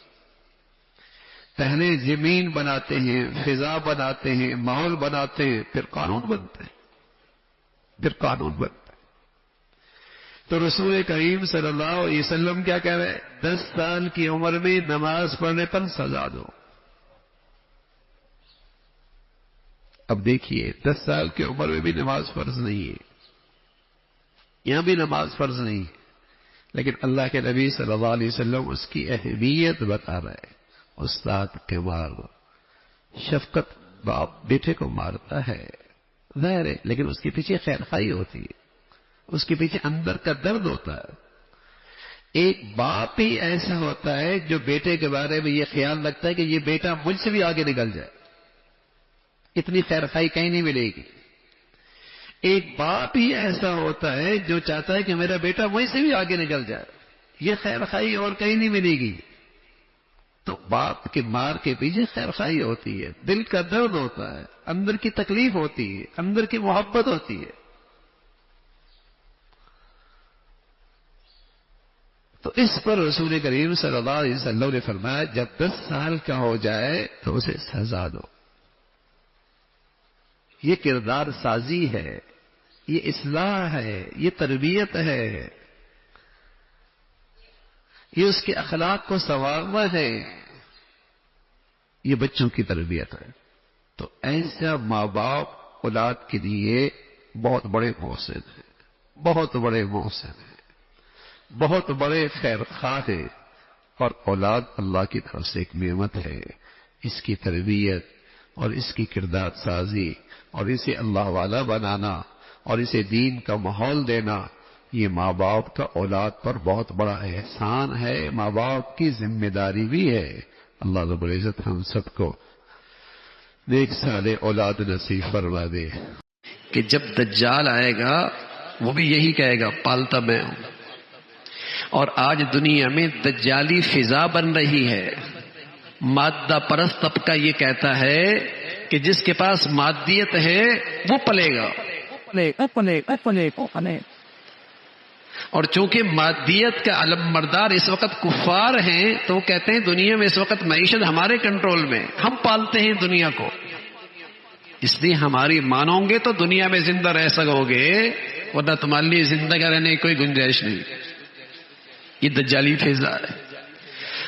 پہلے زمین بناتے ہیں، فضا بناتے ہیں، ماحول بناتے ہیں، پھر قانون بنتے ہیں، پھر قانون بنتا ہے. تو رسول کریم صلی اللہ علیہ وسلم کیا کہہ رہے ہیں؟ 10 سال کی عمر میں نماز پڑھنے پر سزا دو. اب دیکھیے 10 سال کی عمر میں بھی نماز فرض نہیں ہے، یہاں بھی نماز فرض نہیں ہے، لیکن اللہ کے نبی صلی اللہ علیہ وسلم اس کی اہمیت بتا رہے ہیں. استاد کے مار، شفقت، باپ بیٹے کو مارتا ہے ظاہر ہے، لیکن اس کے پیچھے خیر خواہی ہوتی ہے، اس کے پیچھے اندر کا درد ہوتا ہے. ایک باپ ہی ایسا ہوتا ہے جو بیٹے کے بارے میں یہ خیال رکھتا ہے کہ یہ بیٹا مجھ سے بھی آگے نکل جائے. اتنی خیر خواہی کہیں نہیں ملے گی. ایک باپ ہی ایسا ہوتا ہے جو چاہتا ہے کہ میرا بیٹا مجھ سے بھی آگے نکل جائے. یہ خیر خواہی اور کہیں نہیں ملے گی. تو باپ کے مار کے پیچھے خیر خواہی ہوتی ہے، دل کا درد ہوتا ہے، اندر کی تکلیف ہوتی ہے، اندر کی محبت ہوتی ہے. تو اس پر رسول کریم صلی اللہ علیہ وسلم نے فرمایا جب 10 سال کا ہو جائے تو اسے سزا دو. یہ کردار سازی ہے، یہ اصلاح ہے، یہ تربیت ہے، یہ اس کے اخلاق کو سنوارنا ہے، یہ بچوں کی تربیت ہے. تو ایسا ماں باپ اولاد کے لیے بہت بڑے محسن ہیں، بہت بڑے محسن ہیں، بہت بڑے خیر خواہ ہیں. اور اولاد اللہ کی طرف سے ایک نعمت ہے. اس کی تربیت اور اس کی کردار سازی اور اسے اللہ والا بنانا اور اسے دین کا ماحول دینا، یہ ماں باپ کا اولاد پر بہت بڑا احسان ہے، ماں باپ کی ذمہ داری بھی ہے. اللہ رب العزت ہم سب کو نیک صالح اولاد نصیب فرما دے. کہ جب دجال آئے گا وہ بھی یہی کہے گا پالتا میں ہوں. اور آج دنیا میں دجالی فضا بن رہی ہے. مادہ پرست طبقہ یہ کہتا ہے کہ جس کے پاس مادیت ہے وہ پلے گا. اور چونکہ مادیت کا علم بردار اس وقت کفار ہیں تو وہ کہتے ہیں دنیا میں اس وقت معیشت ہمارے کنٹرول میں، ہم پالتے ہیں دنیا کو، اس لیے ہماری مانو گے تو دنیا میں زندہ رہ سکو گے، ورنہ تمہارے لیے زندہ رہنے کی کوئی گنجائش نہیں. یہ دجالی فضا ہے.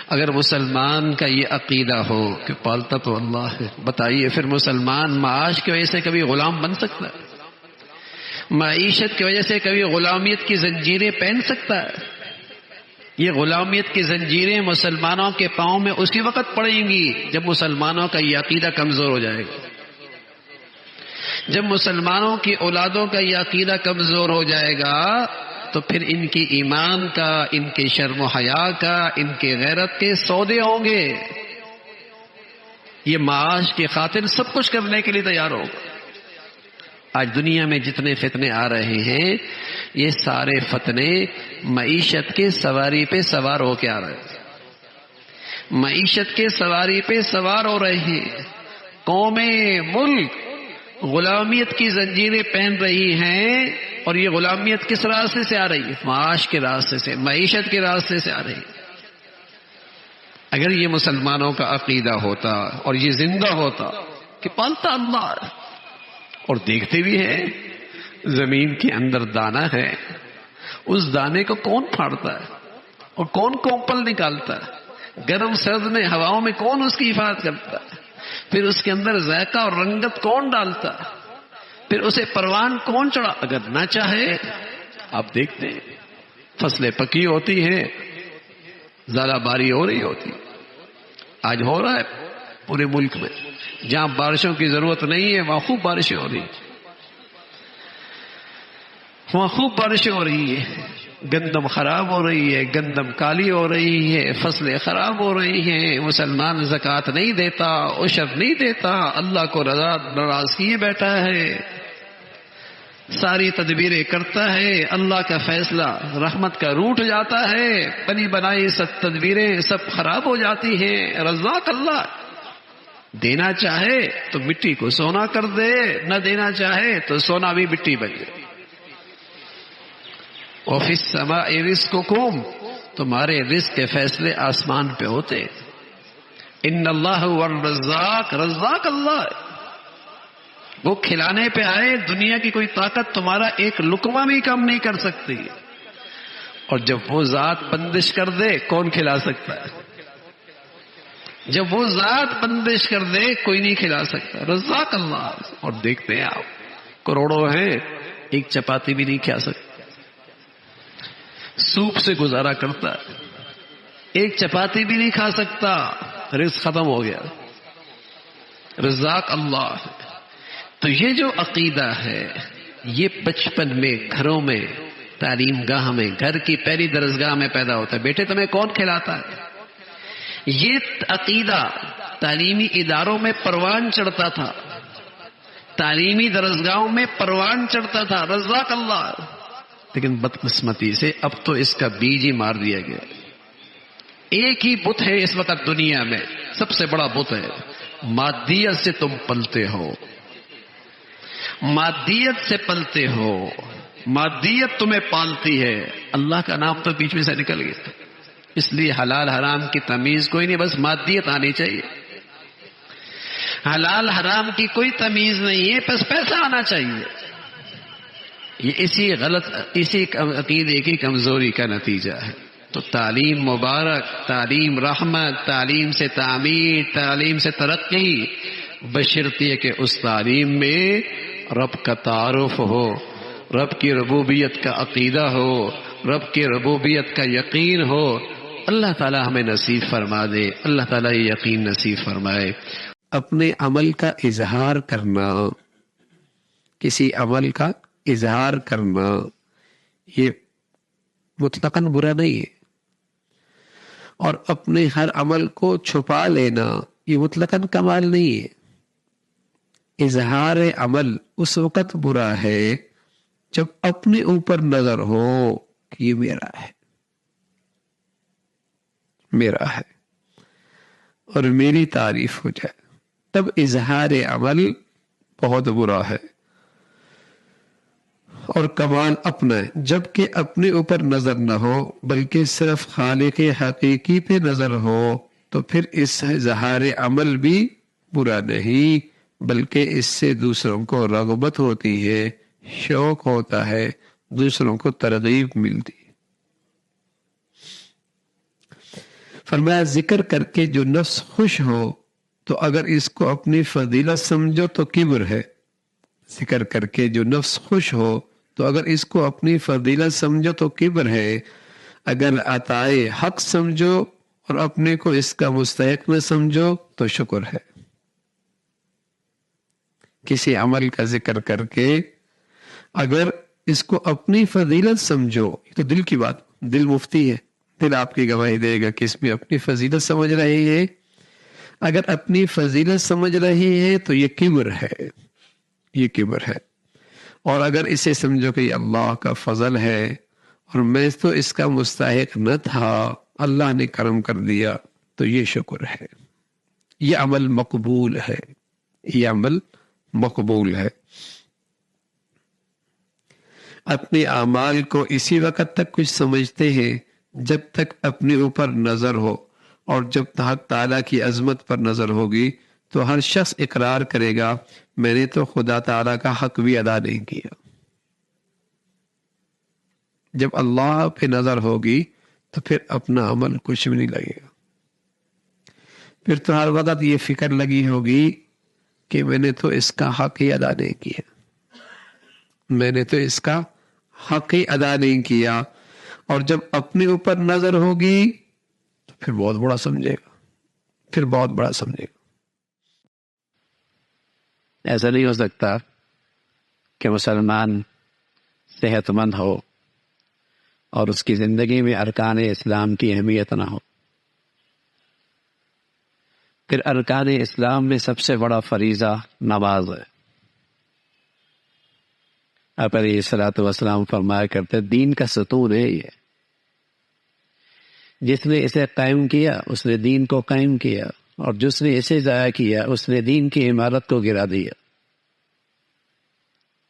اگر مسلمان کا یہ عقیدہ ہو کہ پالتا تو اللہ ہے، بتائیے پھر مسلمان معاش کی وجہ سے کبھی غلام بن سکتا ہے؟ معیشت کی وجہ سے کبھی غلامیت کی زنجیریں پہن سکتا ہے؟ یہ غلامیت کی زنجیریں مسلمانوں کے پاؤں میں اسی وقت پڑیں گی جب مسلمانوں کا یہ عقیدہ کمزور ہو جائے گا. جب مسلمانوں کی اولادوں کا یہ عقیدہ کمزور ہو جائے گا تو پھر ان کی ایمان کا، ان کے شرم و حیا کا، ان کے غیرت کے سودے ہوں گے. یہ معاش کی خاطر سب کچھ کرنے کے لیے تیار ہوگا. آج دنیا میں جتنے فتنے آ رہے ہیں یہ سارے فتنے معیشت کے سواری پہ سوار ہو کے آ رہے ہیں. معیشت کے سواری پہ سوار ہو رہے ہیں. قومیں، ملک غلامیت کی زنجیریں پہن رہی ہیں، اور یہ غلامیت کس راستے سے آ رہی ہے؟ معاش کے راستے سے، معیشت کے راستے سے آ رہی ہے. اگر یہ مسلمانوں کا عقیدہ ہوتا اور یہ زندہ ہوتا کہ پالتا اللہ، اور دیکھتے بھی ہیں زمین کے اندر دانہ ہے، اس دانے کو کون پھاڑتا ہے اور کون کومپل نکالتا ہے؟ گرم سرد میں ہواؤں میں کون اس کی حفاظت کرتا ہے؟ پھر اس کے اندر ذائقہ اور رنگت کون ڈالتا ہے؟ پھر اسے پروان کون چڑھا؟ اگر نہ چاہے، آپ دیکھتے ہیں فصلیں پکی ہوتی ہیں، زالہ باری ہو رہی ہوتی. آج ہو رہا ہے پورے ملک میں، جہاں بارشوں کی ضرورت نہیں ہے وہاں خوب بارشیں ہو رہی ہیں، وہاں خوب بارشیں ہو رہی ہیں. گندم خراب ہو رہی ہے، گندم کالی ہو رہی ہے، فصلیں خراب ہو رہی ہیں. مسلمان زکوٰۃ نہیں دیتا، عشر نہیں دیتا، اللہ کو ناراض کیے بیٹھا ہے، ساری تدبیریں کرتا ہے، اللہ کا فیصلہ رحمت کا روٹ جاتا ہے، بنی بنائی سب تدبیریں سب خراب ہو جاتی ہیں. رزاق اللہ، دینا چاہے تو مٹی کو سونا کر دے، نہ دینا چاہے تو سونا بھی مٹی بن جائے. وَفِي السَّمَاءِ رِزْقُكُمْ، تمہارے رزق کے فیصلے آسمان پہ ہوتے. ان اللہ هو الرزاق، رزاق اللہ ہے. وہ کھلانے پہ آئے، دنیا کی کوئی طاقت تمہارا ایک لقمہ بھی کم نہیں کر سکتی. اور جب وہ ذات بندش کر دے کون کھلا سکتا ہے؟ جب وہ ذات بندش کر دے کوئی نہیں کھلا سکتا. رزاق اللہ. اور دیکھتے ہیں آپ کروڑوں ہیں، ایک چپاتی بھی نہیں کھا سکتا، سوپ سے گزارا کرتا ہے، ایک چپاتی بھی نہیں کھا سکتا، رزق ختم ہو گیا. رزاق اللہ. تو یہ جو عقیدہ ہے یہ بچپن میں گھروں میں، تعلیم گاہ میں، گھر کی پہلی درسگاہ میں پیدا ہوتا ہے. بیٹے تمہیں کون کھلاتا ہے؟ یہ عقیدہ تعلیمی اداروں میں پروان چڑھتا تھا، تعلیمی درسگاہوں میں پروان چڑھتا تھا. رزاق اللہ. لیکن بدقسمتی سے اب تو اس کا بیج ہی مار دیا گیا. ایک ہی بت ہے اس وقت دنیا میں، سب سے بڑا بت ہے. مادیت سے تم پلتے ہو، مادیت سے پلتے ہو، مادیت تمہیں پالتی ہے. اللہ کا نام تو بیچ میں سے نکل گیا. اس لیے حلال حرام کی تمیز کوئی نہیں، بس مادیت آنی چاہیے. حلال حرام کی کوئی تمیز نہیں ہے، بس پیسہ آنا چاہیے. یہ اسی عقیدے کی کمزوری کا نتیجہ ہے. تو تعلیم مبارک، تعلیم رحمت، تعلیم سے تعمیر، تعلیم سے ترقی، بشرطیے کہ اس تعلیم میں رب کا تعارف ہو، رب کی ربوبیت کا عقیدہ ہو، رب کی ربوبیت کا یقین ہو. اللہ تعالی ہمیں نصیب فرما دے، اللہ تعالی یہ یقین نصیب فرمائے. اپنے عمل کا اظہار کرنا، کسی عمل کا اظہار کرنا یہ مطلقاً برا نہیں ہے، اور اپنے ہر عمل کو چھپا لینا یہ مطلقاً کمال نہیں ہے. اظہار عمل اس وقت برا ہے جب اپنے اوپر نظر ہو کہ یہ میرا ہے، میرا ہے، اور میری تعریف ہو جائے، تب اظہار عمل بہت برا ہے۔ اور کمال اپنا ہے جبکہ اپنے اوپر نظر نہ ہو بلکہ صرف خالق حقیقی پہ نظر ہو، تو پھر اس اظہار عمل بھی برا نہیں، بلکہ اس سے دوسروں کو رغبت ہوتی ہے، شوق ہوتا ہے، دوسروں کو ترغیب ملتی ہے۔ فرمایا ذکر کر کے جو نفس خوش ہو تو اگر اس کو اپنی فضیلت سمجھو تو کبر ہے، ذکر کر کے جو نفس خوش ہو تو اگر اس کو اپنی فضیلت سمجھو تو کبر ہے، اگر عطائے حق سمجھو اور اپنے کو اس کا مستحق نہ سمجھو تو شکر ہے۔ کسی عمل کا ذکر کر کے اگر اس کو اپنی فضیلت سمجھو، یہ تو دل کی بات، دل مفتی ہے، دل آپ کی گواہی دے گا کہ اس میں اپنی فضیلت سمجھ رہی ہے، اگر اپنی فضیلت سمجھ رہی ہے تو یہ کبر ہے، یہ کبر ہے، اور اگر اسے سمجھو کہ یہ اللہ کا فضل ہے اور میں تو اس کا مستحق نہ تھا، اللہ نے کرم کر دیا، تو یہ شکر ہے، یہ عمل مقبول ہے، یہ عمل مقبول ہے۔ اپنے اعمال کو اسی وقت تک کچھ سمجھتے ہیں جب تک اپنے اوپر نظر ہو، اور جب تک تعالیٰ کی عظمت پر نظر ہوگی تو ہر شخص اقرار کرے گا میں نے تو خدا تعالیٰ کا حق بھی ادا نہیں کیا۔ جب اللہ پہ نظر ہوگی تو پھر اپنا عمل کچھ بھی نہیں لگے گا، پھر تو ہر وقت یہ فکر لگی ہوگی کہ میں نے تو اس کا حق ہی ادا نہیں کیا، میں نے تو اس کا حق ہی ادا نہیں کیا، اور جب اپنے اوپر نظر ہوگی تو پھر بہت بڑا سمجھے گا، پھر بہت بڑا سمجھے گا۔ ایسا نہیں ہو سکتا کہ مسلمان صحت مند ہو اور اس کی زندگی میں ارکان اسلام کی اہمیت نہ ہو۔ پھر ارکان اسلام میں سب سے بڑا فریضہ نماز ہے۔ آپ علیہ الصلوۃ والسلام فرمایا کرتے دین کا ستون ہے یہ، جس نے اسے قائم کیا اس نے دین کو قائم کیا، اور جس نے اسے ضائع کیا اس نے دین کی عمارت کو گرا دیا۔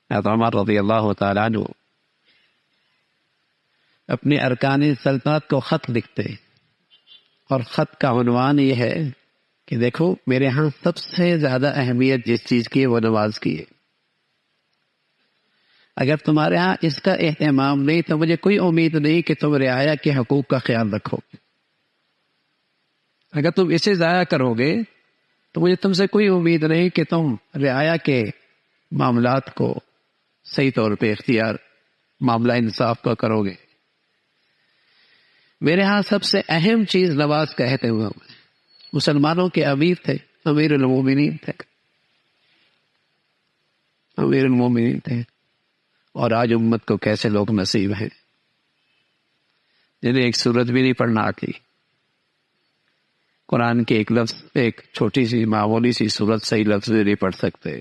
حضرت عمر رضی اللہ تعالیٰ عنہ اپنے ارکان سلطنت کو خط لکھتے، اور خط کا عنوان یہ ہے کہ دیکھو میرے ہاں سب سے زیادہ اہمیت جس چیز کی ہے وہ نماز کی ہے، اگر تمہارے ہاں اس کا اہتمام نہیں تو مجھے کوئی امید نہیں کہ تم رعایا کے حقوق کا خیال رکھو، اگر تم اسے ضائع کرو گے تو مجھے تم سے کوئی امید نہیں کہ تم رعایا کے معاملات کو صحیح طور پہ اختیار، معاملہ انصاف کا کرو گے۔ میرے ہاں سب سے اہم چیز نماز کہتے ہوئے مسلمانوں کے امیر تھے، امیر المومنین تھے، امیر المومنین تھے، اور آج امت کو کیسے لوگ نصیب ہیں جنہیں ایک سورت بھی نہیں پڑھنا آتی، قرآن کے ایک لفظ، ایک چھوٹی سی معمولی سی سورت صحیح لفظ بھی نہیں پڑھ سکتے۔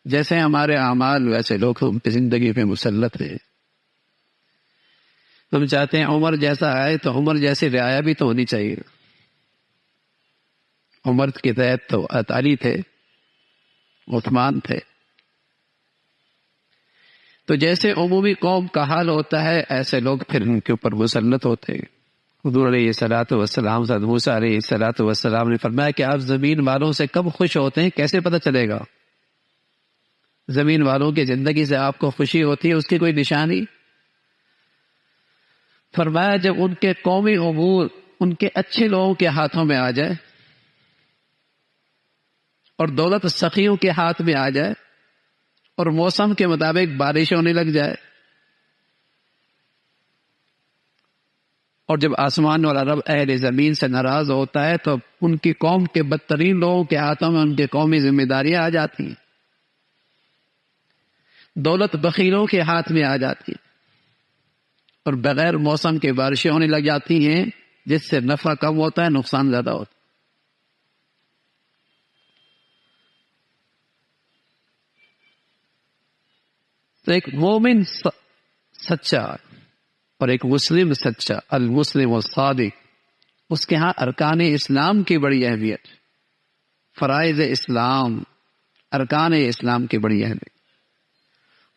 جیسے ہمارے اعمال ویسے لوگ ہم کی زندگی پہ مسلط ہیں۔ ہم چاہتے ہیں عمر جیسا آئے تو عمر جیسی رعایا بھی تو ہونی چاہیے۔ عمر کے تحت تو علی تھے، عثمان تھے، تو جیسے عمومی قوم کا حال ہوتا ہے ایسے لوگ پھر ان کے اوپر مسلط ہوتے ہیں۔ حضور علیہ الصلوۃ والسلام، حضرت موسیٰ علیہ الصلوۃ والسلام نے فرمایا کہ آپ زمین والوں سے کب خوش ہوتے ہیں کیسے پتہ چلے گا؟ زمین والوں کی زندگی سے آپ کو خوشی ہوتی ہے اس کی کوئی نشانی؟ فرمایا جب ان کے قومی امور ان کے اچھے لوگوں کے ہاتھوں میں آ جائے اور دولت سخیوں کے ہاتھ میں آ جائے اور موسم کے مطابق بارش ہونے لگ جائے، اور جب آسمان والا رب اہل زمین سے ناراض ہوتا ہے تو ان کی قوم کے بدترین لوگوں کے ہاتھوں میں ان کی قومی ذمہ داریاں آ جاتی ہیں، دولت بخیلوں کے ہاتھ میں آ جاتی ہے، اور بغیر موسم کے بارشیں ہونے لگ جاتی ہیں جس سے نفع کم ہوتا ہے نقصان زیادہ ہوتا ہے۔ تو ایک مومن سچا اور ایک مسلم سچا، المسلم والصادق، اس کے ہاں ارکان اسلام کی بڑی اہمیت، فرائض اسلام، ارکان اسلام کی بڑی اہمیت،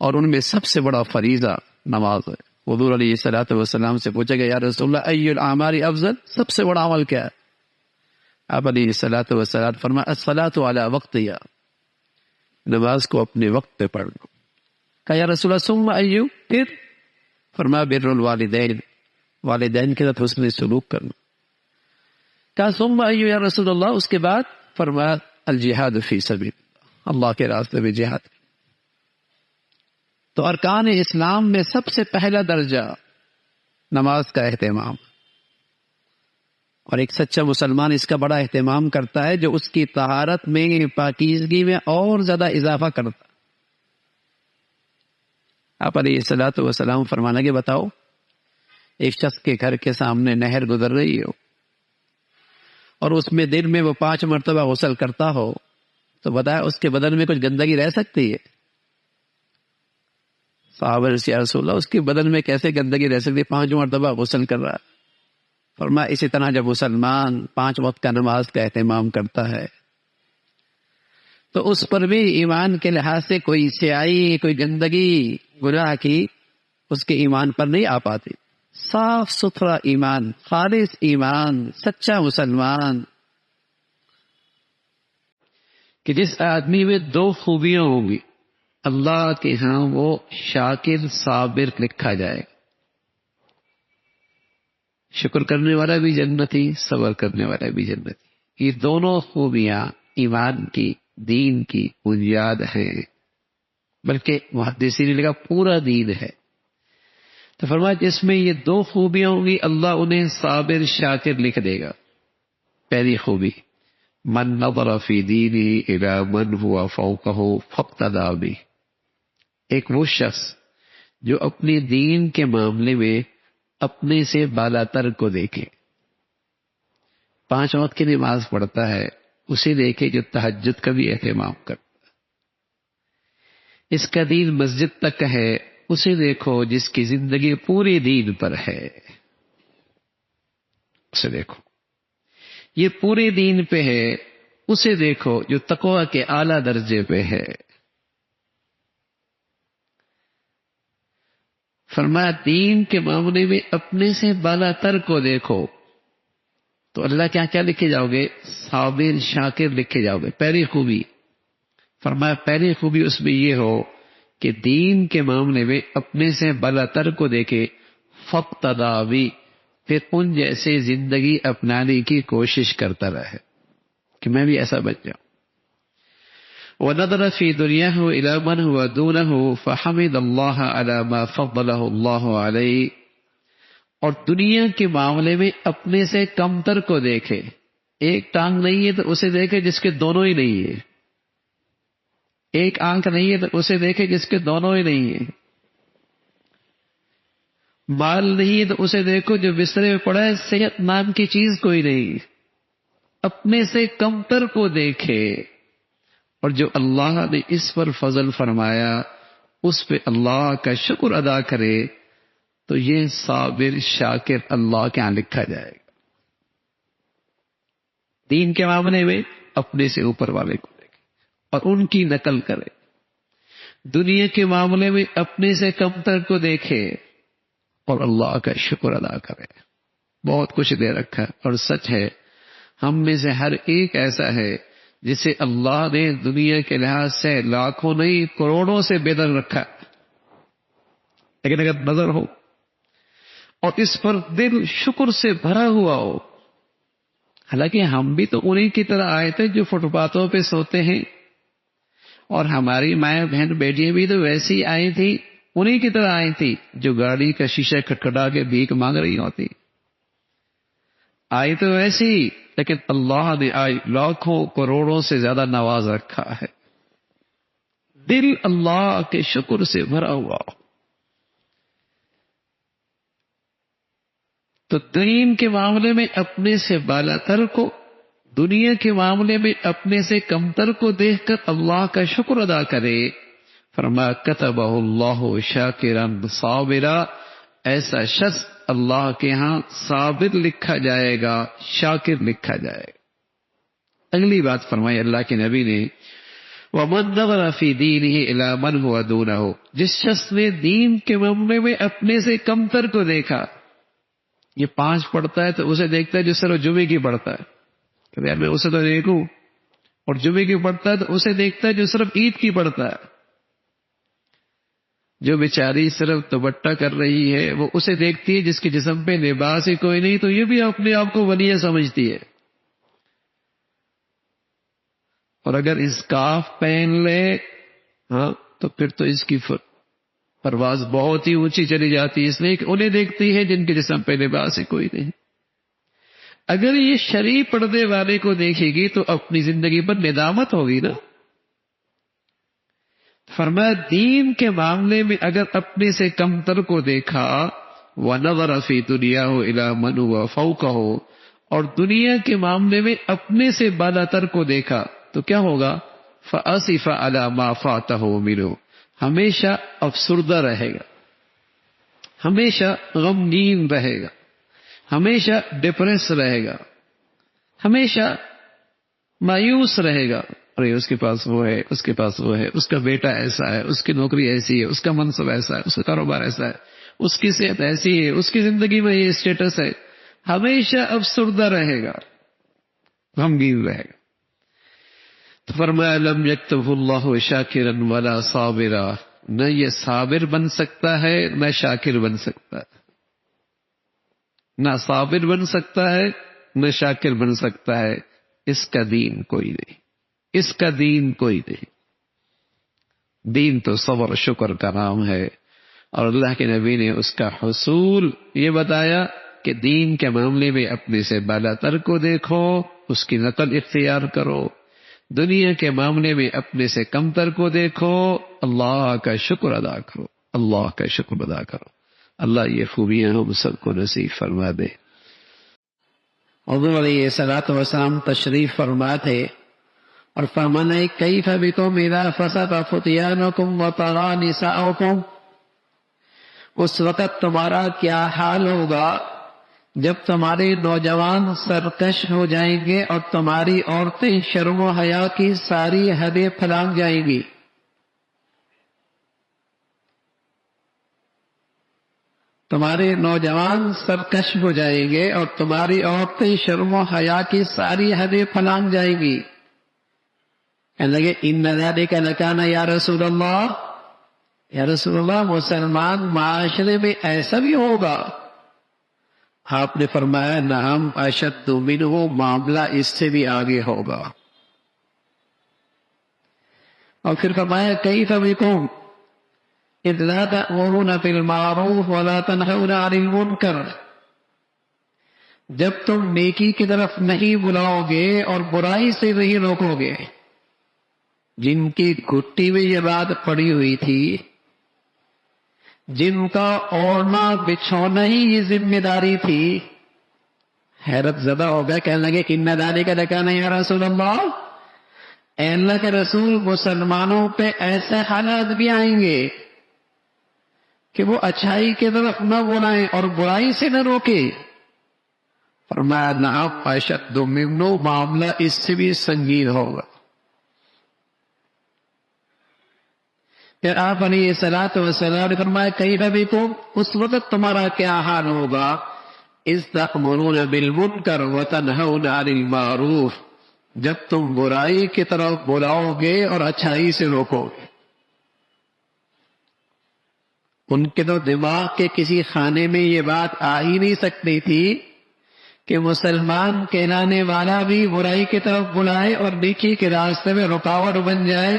اور ان میں سب سے بڑا فریضہ نماز ہے۔ حضور علیہ الصلوۃ والسلام سے پوچھا گیا یا رسول اللہ ای الاعمال افضل، سب سے بڑا عمل کیا ہے؟ آپ علیہ الصلوۃ والسلام فرمایا الصلاۃ علی وقتہا، نماز کو اپنے وقت پہ پڑھنا۔ کہا یا رسول اللہ ثم ای، پھر فرمایا بر الوالدین، والدین کے ساتھ حسن سلوک کرنا۔ کہا ثم ای یا رسول اللہ، اس کے بعد فرمایا الجہاد فی سبیل اللہ کے راستے میں جہاد۔ تو ارکان اسلام میں سب سے پہلا درجہ نماز کا اہتمام، اور ایک سچا مسلمان اس کا بڑا اہتمام کرتا ہے، جو اس کی طہارت میں، پاکیزگی میں اور زیادہ اضافہ کرتا ہے۔ آپ علیہ الصلوۃ والسلام فرمانا کہ بتاؤ، ایک شخص کے گھر کے سامنے نہر گزر رہی ہو اور اس میں دن میں وہ 5 مرتبہ غسل کرتا ہو، تو بتایا اس کے بدن میں کچھ گندگی رہ سکتی ہے؟ صحابہ نے یا رسول اللہ، اس کے بدن میں کیسے گندگی رہ سکتی ہے؟ 5 مرتبہ غسل کر رہا ہے۔ فرمایا اسی طرح جب مسلمان 5 وقت کا نماز کا اہتمام کرتا ہے تو اس پر بھی ایمان کے لحاظ سے کوئی سیاہی، کوئی گندگی گناہ کی اس کے ایمان پر نہیں آ پاتی۔ صاف ستھرا ایمان، خالص ایمان، سچا مسلمان، کہ جس آدمی میں 2 خوبیاں ہوں گی، اللہ کے ہاں وہ شاکر صابر لکھا جائے، شکر کرنے والا بھی جنتی، صبر کرنے والا بھی جنتی۔ یہ دونوں خوبیاں ایمان کی، دین کی بنیاد ہیں، بلکہ محدثین نے لکھا پورا دین ہے۔ تو فرمایا جس میں یہ 2 خوبیاں ہوں گی اللہ انہیں صابر شاکر لکھ دے گا۔ پہلی خوبی من نظر فی دینہ الی من ہوا فوقہ فاقتدی بہ، ایک وہ شخص جو اپنے دین کے معاملے میں اپنے سے بالا تر کو دیکھے، 5 وقت کی نماز پڑھتا ہے، اسے دیکھے جو تہجد کا بھی اہتمام کرتا ہے، اس کا دین مسجد تک ہے، اسے دیکھو جس کی زندگی پورے دین پر ہے، اسے دیکھو یہ پورے دین پہ ہے، اسے دیکھو جو تقوی کے اعلیٰ درجے پہ ہے۔ فرمایا دین کے معاملے میں اپنے سے بالا تر کو دیکھو، تو اللہ کیا لکھے جاؤ گے؟ صابر شاکر لکھے جاؤ گے۔ پہلی خوبی فرمایا، پہلی خوبی اس میں یہ ہو کہ دین کے معاملے میں اپنے سے بالا تر کو دیکھے، فاقتدی بہ، پھر ان جیسے زندگی اپنانے کی کوشش کرتا رہے کہ میں بھی ایسا بن جاؤں۔ وَنَظَرَ فِي دُنْيَاهُ إِلَى مَنْ هُوَ دُونَهُ فَحَمِدَ اللَّهَ عَلَى مَا فَضَّلَهُ اللَّهُ عَلَيْهِ، اور دنیا کے معاملے میں اپنے سے کمتر کو دیکھے، ایک ٹانگ نہیں ہے تو اسے دیکھے جس کے دونوں ہی نہیں ہے، ایک آنکھ نہیں ہے تو اسے دیکھے جس کے دونوں ہی نہیں ہے، مال نہیں ہے تو اسے دیکھو جو بسترے میں پڑا ہے، صحت نام کی چیز کوئی نہیں، اپنے سے کمتر کو دیکھے، اور جو اللہ نے اس پر فضل فرمایا اس پہ اللہ کا شکر ادا کرے، تو یہ صابر شاکر اللہ کے ہاں لکھا جائے گا۔ دین کے معاملے میں اپنے سے اوپر والے کو دیکھے اور ان کی نقل کرے، دنیا کے معاملے میں اپنے سے کمتر کو دیکھے اور اللہ کا شکر ادا کرے۔ بہت کچھ دے رکھا ہے، اور سچ ہے ہم میں سے ہر ایک ایسا ہے جسے اللہ نے دنیا کے لحاظ سے لاکھوں نہیں کروڑوں سے بہتر رکھا، لیکن اگر نظر ہو اور اس پر دل شکر سے بھرا ہوا ہو، حالانکہ ہم بھی تو انہی کی طرح آئے تھے جو فٹ پاتھوں پہ سوتے ہیں، اور ہماری مائیں بہن بیٹیاں بھی تو ویسی آئی تھی، انہی کی طرح آئی تھی جو گاڑی کا شیشہ کھٹکھٹا کے بھیک مانگ رہی ہوتی، آئی تو ویسی، لیکن اللہ نے آج لاکھوں کروڑوں سے زیادہ نواز رکھا ہے، دل اللہ کے شکر سے بھرا ہوا۔ تو دین کے معاملے میں اپنے سے بالا تر کو، دنیا کے معاملے میں اپنے سے کمتر کو دیکھ کر اللہ کا شکر ادا کرے، فرمایا کتبہ اللہ شاکرا صابرا، ایسا شخص اللہ کے ہاں صابر لکھا جائے گا، شاکر لکھا جائے گا۔ اگلی بات فرمائی اللہ کے نبی نے، وَمَن نَظَرَ فِي دِينِهِ إِلَى مَنْ هُوَ دُونَهُ، جس شخص نے دین کے معاملے میں اپنے سے کمتر کو دیکھا، یہ 5 پڑھتا ہے تو اسے دیکھتا ہے جو صرف جمعے کی پڑھتا ہے، کہ یار میں اسے تو دیکھوں، اور جمعے کی پڑھتا ہے تو اسے دیکھتا ہے جو صرف عید کی پڑھتا ہے، جو بیچاری صرف دوپٹہ کر رہی ہے وہ اسے دیکھتی ہے جس کے جسم پہ لباس ہی کوئی نہیں، تو یہ بھی اپنے آپ کو ولی سمجھتی ہے۔ اور اگر اسکارف پہن لے ہاں تو پھر تو اس کی پرواز بہت ہی اونچی چلی جاتی ہے، اس لیے کہ انہیں دیکھتی ہے جن کے جسم پہ لباس ہی کوئی نہیں۔ اگر یہ شرعی پردے والے کو دیکھے گی تو اپنی زندگی پر ندامت ہوگی نا۔ فرمایا دین کے معاملے میں اگر اپنے سے کمتر کو دیکھا، وَنَظَرَ فِي دُنْيَاهُ إِلَى مَنْ هُوَ فَوْقَهُ، اور دنیا کے معاملے میں اپنے سے بالا تر کو دیکھا تو کیا ہوگا؟ فَأَسِفَ عَلَى مَا فَاتَهُ مِنْهُ، ہمیشہ افسردہ رہے گا، ہمیشہ غمگین رہے گا، ہمیشہ ڈپریس رہے گا، ہمیشہ مایوس رہے گا، ارے اس کے پاس وہ ہے، اس کے پاس وہ ہے، اس کا بیٹا ایسا ہے، اس کی نوکری ایسی ہے، اس کا منصب ایسا ہے، اس کا کاروبار ایسا ہے، اس کی صحت ایسی ہے، اس کی زندگی میں یہ اسٹیٹس ہے، ہمیشہ افسردہ رہے گا، غمگین رہے گا۔ تو فرمایا لم یکتبہ اللہ شاکرا ولا صابرا، نہ یہ صابر بن سکتا ہے نہ شاکر بن سکتا ہے، نہ صابر بن سکتا ہے نہ شاکر بن سکتا ہے، اس کا دین کوئی نہیں، اس کا دین کوئی نہیں۔ دین تو صبر و شکر کا نام ہے، اور اللہ کے نبی نے اس کا حصول یہ بتایا کہ دین کے معاملے میں اپنے سے بالا تر کو دیکھو، اس کی نقل اختیار کرو، دنیا کے معاملے میں اپنے سے کمتر کو دیکھو، اللہ کا شکر ادا کرو، اللہ کا شکر ادا کرو۔ اللہ یہ خوبیاں ہم سب کو نصیب فرما دے۔ حضور علیہ الصلوۃ والسلام تشریف فرما تھے اور فرمانا کیف بکم اذا فسد فتیانکم وطغى نساؤکم، اس وقت تمہارا کیا حال ہوگا جب تمہارے نوجوان سرکش ہو جائیں گے اور تمہاری عورتیں شرم و حیا کی ساری حدیں پھلانگ جائیں گی۔ تمہارے نوجوان سرکش ہو جائیں گے اور تمہاری عورتیں شرم و حیا کی ساری حدیں پھلانگ جائیں گی۔ کہنے لگے ان ذالک لکان یا رسول اللہ، یا رسول اللہ مسلمان معاشرے میں ایسا بھی ہوگا؟ آپ نے فرمایا نعم اشد منہ، معاملہ اس سے بھی آگے ہوگا۔ اور پھر فرمایا کیف بکم اذ لا تأمرون بالمعروف ولا تنہون عن المنکر، جب تم نیکی کی طرف نہیں بلاؤ گے اور برائی سے نہیں روکو گے۔ جن کی گھٹی میں یہ بات پڑی ہوئی تھی، جن کا اوڑھنا بچھونا ہی یہ ذمہ داری تھی، حیرت زدہ ہو گیا، کہنے لگے ان ذالک لکان یا رسول اللہ، اے اللہ کے رسول مسلمانوں پہ ایسے حالات بھی آئیں گے کہ وہ اچھائی کی طرف نہ بلائیں اور برائی سے نہ روکے۔ فرمایا نعم اشد منہ، معاملہ اس سے بھی سنگین ہوگا۔ پھر آپ علیہ الصلوۃ والسلام نے فرمایا کیف بکم، اس وقت تمہارا کیا حال ہوگا اذ تأمرون بالمنکر وتنہون عن المعروف، جب تم برائی کی طرف بلاؤ گے اور اچھائی سے روکو گے۔ ان کے تو دماغ کے کسی خانے میں یہ بات آ ہی نہیں سکتی تھی کہ مسلمان کہلانے والا بھی برائی کی طرف بلائے اور نیکی کے راستے میں رکاوٹ بن جائے۔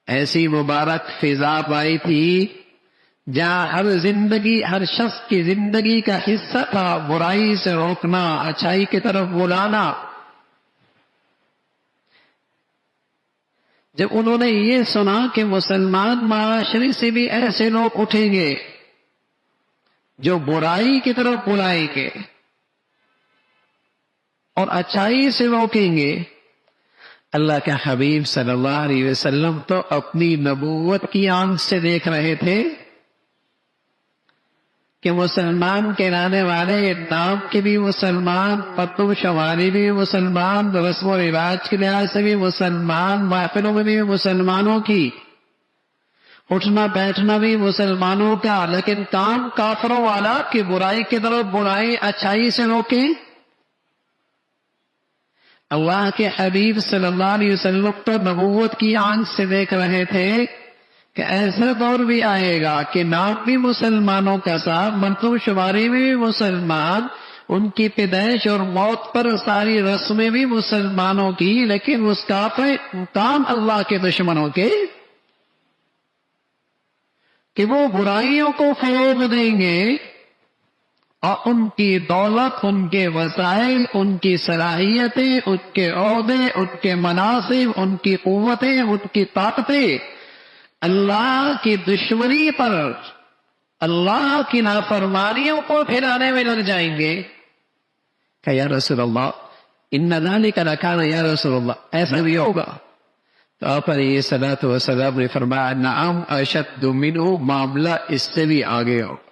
ایسی مبارک فضا پائی تھی جہاں ہر شخص کی زندگی کا حصہ تھا برائی سے روکنا، اچھائی کی طرف بلانا۔ جب انہوں نے یہ سنا کہ مسلمان معاشرے سے بھی ایسے لوگ اٹھیں گے جو برائی کی طرف بلائیں گے اور اچھائی سے روکیں گے، اللہ کے حبیب صلی اللہ علیہ وسلم تو اپنی نبوت کی آنکھ سے دیکھ رہے تھے کہ مسلمان کہلانے والے نام کے بھی مسلمان، پتو شماری بھی مسلمان، رسم و رواج کے لحاظ سے بھی مسلمان، محفلوں میں بھی مسلمانوں کی، اٹھنا بیٹھنا بھی مسلمانوں کا، لیکن کام کافروں والا کہ برائی کی طرف برائی اچھائی سے روکیں۔ اللہ کے حبیب صلی اللہ علیہ وسلم تو نبوت کی آنکھ سے دیکھ رہے تھے کہ ایسا دور بھی آئے گا کہ نام بھی مسلمانوں کا ساتھ، مرتب شماری میں بھی مسلمان، ان کی پیدائش اور موت پر ساری رسمیں بھی مسلمانوں کی، لیکن اس کا کام اللہ کے دشمنوں کے کہ وہ برائیوں کو فروغ دیں گے اور ان کی دولت، ان کے وسائل، ان کی صلاحیتیں، ان کے عہدے، ان کے مناصب، ان کی قوتیں، ان کی طاقتیں اللہ کی دشمنی پر، اللہ کی نافرمانیوں کو پھیلانے میں لگ جائیں گے کہ یا رسول اللہ ان ذالک لکان، یا رسول اللہ ایسا بھی ہوگا؟ تو آپ علیہ الصلوۃ والسلام نے فرمایا نعم اشد منہ، معاملہ اس سے بھی آگے ہوگا۔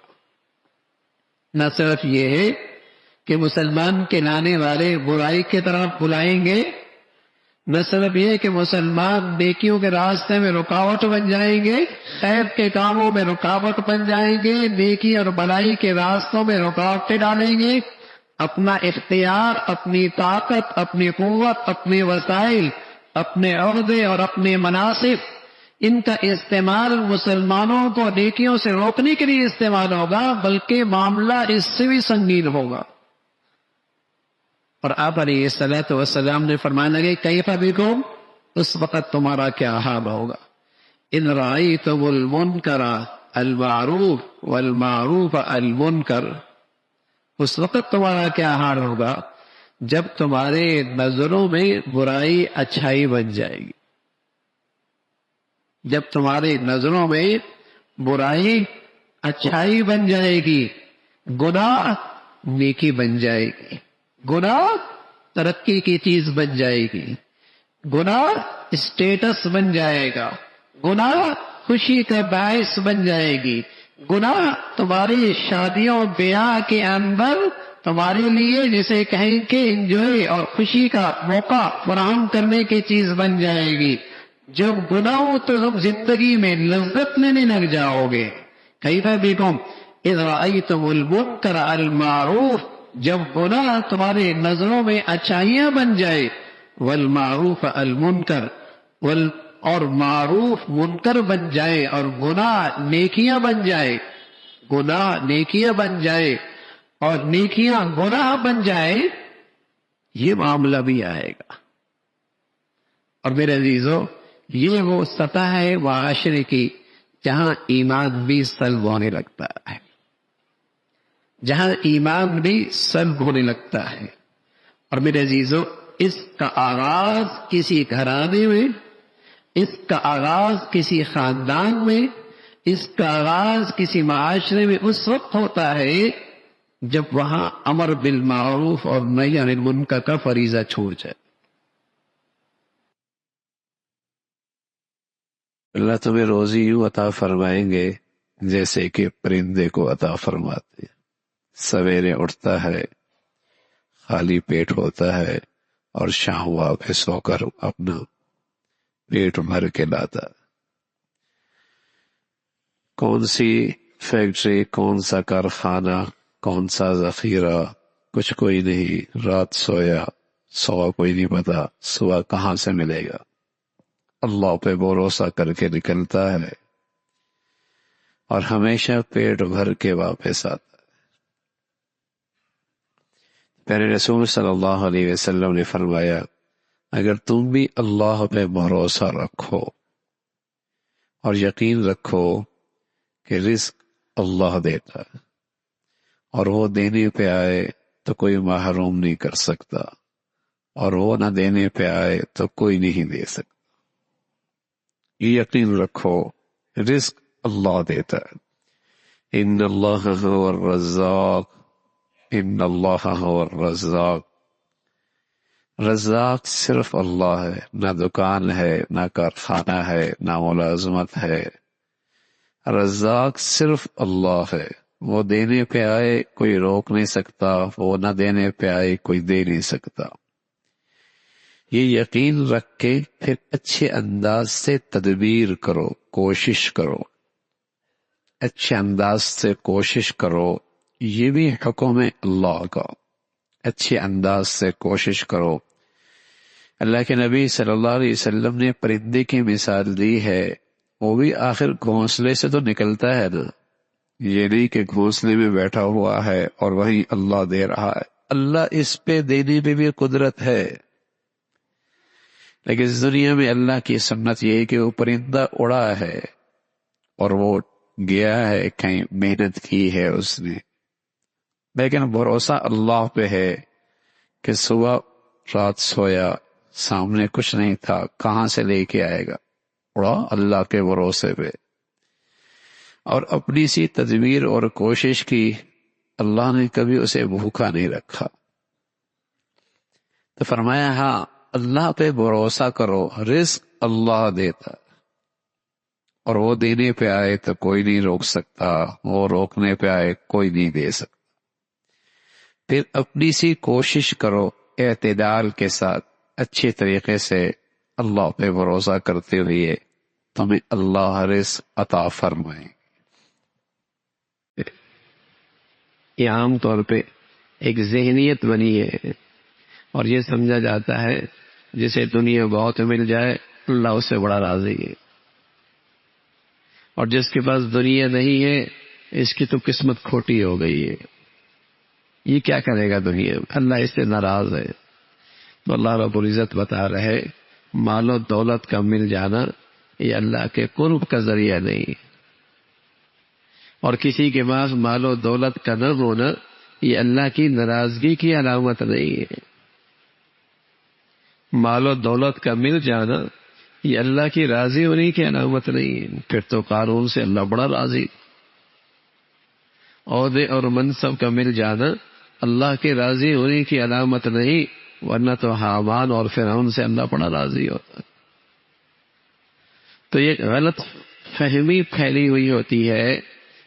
نہ صرف یہ ہے کہ مسلمان کے لانے والے برائی کی طرف بلائیں گے، نہ صرف یہ کہ مسلمان نیکیوں کے راستے میں رکاوٹ بن جائیں گے، خیر کے کاموں میں رکاوٹ بن جائیں گے، نیکی اور بلائی کے راستوں میں رکاوٹیں ڈالیں گے، اپنا اختیار، اپنی طاقت، اپنی قوت، اپنے وسائل، اپنے عہدے اور اپنے مناصب، ان کا استعمال مسلمانوں کو نیکیوں سے روکنے کے لیے استعمال ہوگا، بلکہ معاملہ اس سے بھی سنگین ہوگا۔ اور آپ علیہ الصلوۃ والسلام نے فرمایا لگے کیف بکم، اس وقت تمہارا کیا حال ہوگا؟ ان رأیتم المنکر المعروف والمعروف المنکر، اس وقت تمہارا کیا حال ہوگا جب تمہارے نظروں میں برائی اچھائی بن جائے گی، جب تمہاری نظروں میں برائی اچھائی بن جائے گی، گناہ نیکی بن جائے گی، گناہ ترقی کی چیز بن جائے گی، گناہ اسٹیٹس بن جائے گا، گناہ خوشی کا باعث بن جائے گی، گناہ تمہاری شادیوں بیاہ کے اندر تمہارے لیے جسے کہیں کہ انجوائے اور خوشی کا موقع فراہم کرنے کی چیز بن جائے گی۔ جب گناہ ہو تو تم زندگی میں لذت لینے لگ جاؤ گے۔ کیف بکم اذ رأیتم المنکر المعروف، جب گناہ تمہاری نظروں میں اچھائیاں بن جائے، والمعروف المنکر، اور معروف منکر بن جائے، اور گناہ نیکیاں بن جائے، گناہ نیکیاں بن جائے اور نیکیاں گناہ بن جائے، یہ معاملہ بھی آئے گا۔ اور میرے عزیزو، یہ وہ سطح ہے معاشرے کی جہاں ایمان بھی سلب ہونے لگتا ہے، جہاں ایمان بھی سلب ہونے لگتا ہے۔ اور میرے عزیزو، اس کا آغاز کسی گھرانے میں، اس کا آغاز کسی خاندان میں، اس کا آغاز کسی معاشرے میں اس وقت ہوتا ہے جب وہاں امر بالمعروف اور نہی عن المنکر کا فریضہ چھوڑ جائے۔ اللہ تمہیں روزی یوں عطا فرمائیں گے جیسے کہ پرندے کو عطا فرماتے ہیں۔ سویرے اٹھتا ہے، خالی پیٹ ہوتا ہے اور شام واپس ہو کر اپنا پیٹ بھر کے لاتا۔ کون سی فیکٹری، کون سا کارخانہ، کون سا ذخیرہ، کچھ کوئی نہیں۔ رات سویا، صبح کوئی نہیں پتا صبح کہاں سے ملے گا۔ اللہ پہ بھروسہ کر کے نکلتا ہے اور ہمیشہ پیٹ بھر کے واپس آتا ہے۔ پیارے رسول صلی اللہ علیہ وسلم نے فرمایا اگر تم بھی اللہ پہ بھروسہ رکھو اور یقین رکھو کہ رزق اللہ دیتا ہے اور وہ دینے پہ آئے تو کوئی محروم نہیں کر سکتا، اور وہ نہ دینے پہ آئے تو کوئی نہیں دے سکتا، یہ یقین رکھو رزق اللہ دیتا ہے۔ ان اللہ هو الرزاق، ان اللہ هو الرزاق رزاق صرف اللہ ہے، نہ دکان ہے، نہ کارخانہ ہے، نہ ملازمت ہے. رزاق صرف اللہ ہے. وہ دینے پہ آئے کوئی روک نہیں سکتا، وہ نہ دینے پہ آئے کوئی دے نہیں سکتا. یہ یقین رکھ کے پھر اچھے انداز سے تدبیر کرو، کوشش کرو، اچھے انداز سے کوشش کرو. یہ بھی حکم ہے اللہ کا، اچھے انداز سے کوشش کرو. اللہ کے نبی صلی اللہ علیہ وسلم نے پرندے کی مثال دی ہے، وہ بھی آخر گھونسلے سے تو نکلتا ہے نا. یہ نہیں کہ گھونسلے میں بیٹھا ہوا ہے اور وہیں اللہ دے رہا ہے. اللہ اس پہ دینے پہ بھی قدرت ہے، لیکن اس دنیا میں اللہ کی سنت یہ ہے کہ وہ پرندہ اڑا ہے اور وہ گیا ہے کہیں، محنت کی ہے اس نے، لیکن بھروسہ اللہ پہ ہے کہ صبح رات سویا، سامنے کچھ نہیں تھا، کہاں سے لے کے آئے گا، اڑا اللہ کے بھروسے پہ. اور اپنی سی تدبیر اور کوشش کی، اللہ نے کبھی اسے بھوکا نہیں رکھا. تو فرمایا ہاں اللہ پہ بھروسہ کرو، رزق اللہ دیتا، اور وہ دینے پہ آئے تو کوئی نہیں روک سکتا، وہ روکنے پہ آئے کوئی نہیں دے سکتا. پھر اپنی سی کوشش کرو اعتدال کے ساتھ، اچھے طریقے سے اللہ پہ بھروسہ کرتے ہوئے، تمہیں اللہ رزق عطا فرمائے. یہ عام طور پہ ایک ذہنیت بنی ہے، اور یہ سمجھا جاتا ہے جسے دنیا بہت مل جائے اللہ اس سے بڑا راضی ہے، اور جس کے پاس دنیا نہیں ہے اس کی تو قسمت کھوٹی ہو گئی ہے. یہ کیا کرے گا دنیا، اللہ اس سے ناراض ہے. تو اللہ رب العزت بتا رہے مال و دولت کا مل جانا یہ اللہ کے قرب کا ذریعہ نہیں، اور کسی کے پاس مال و دولت کا نہ ہونا یہ اللہ کی ناراضگی کی علامت نہیں ہے. مال و دولت کا مل جانا یہ اللہ کی راضی ہونے کی علامت نہیں ہے. پھر تو قارون سے اللہ بڑا راضی. عہدے اور منصب کا مل جانا اللہ کے راضی ہونے کی علامت نہیں، ورنہ تو حامان اور فرعون سے اللہ بڑا راضی ہوتا. تو یہ غلط فہمی پھیلی ہوئی ہوتی ہے،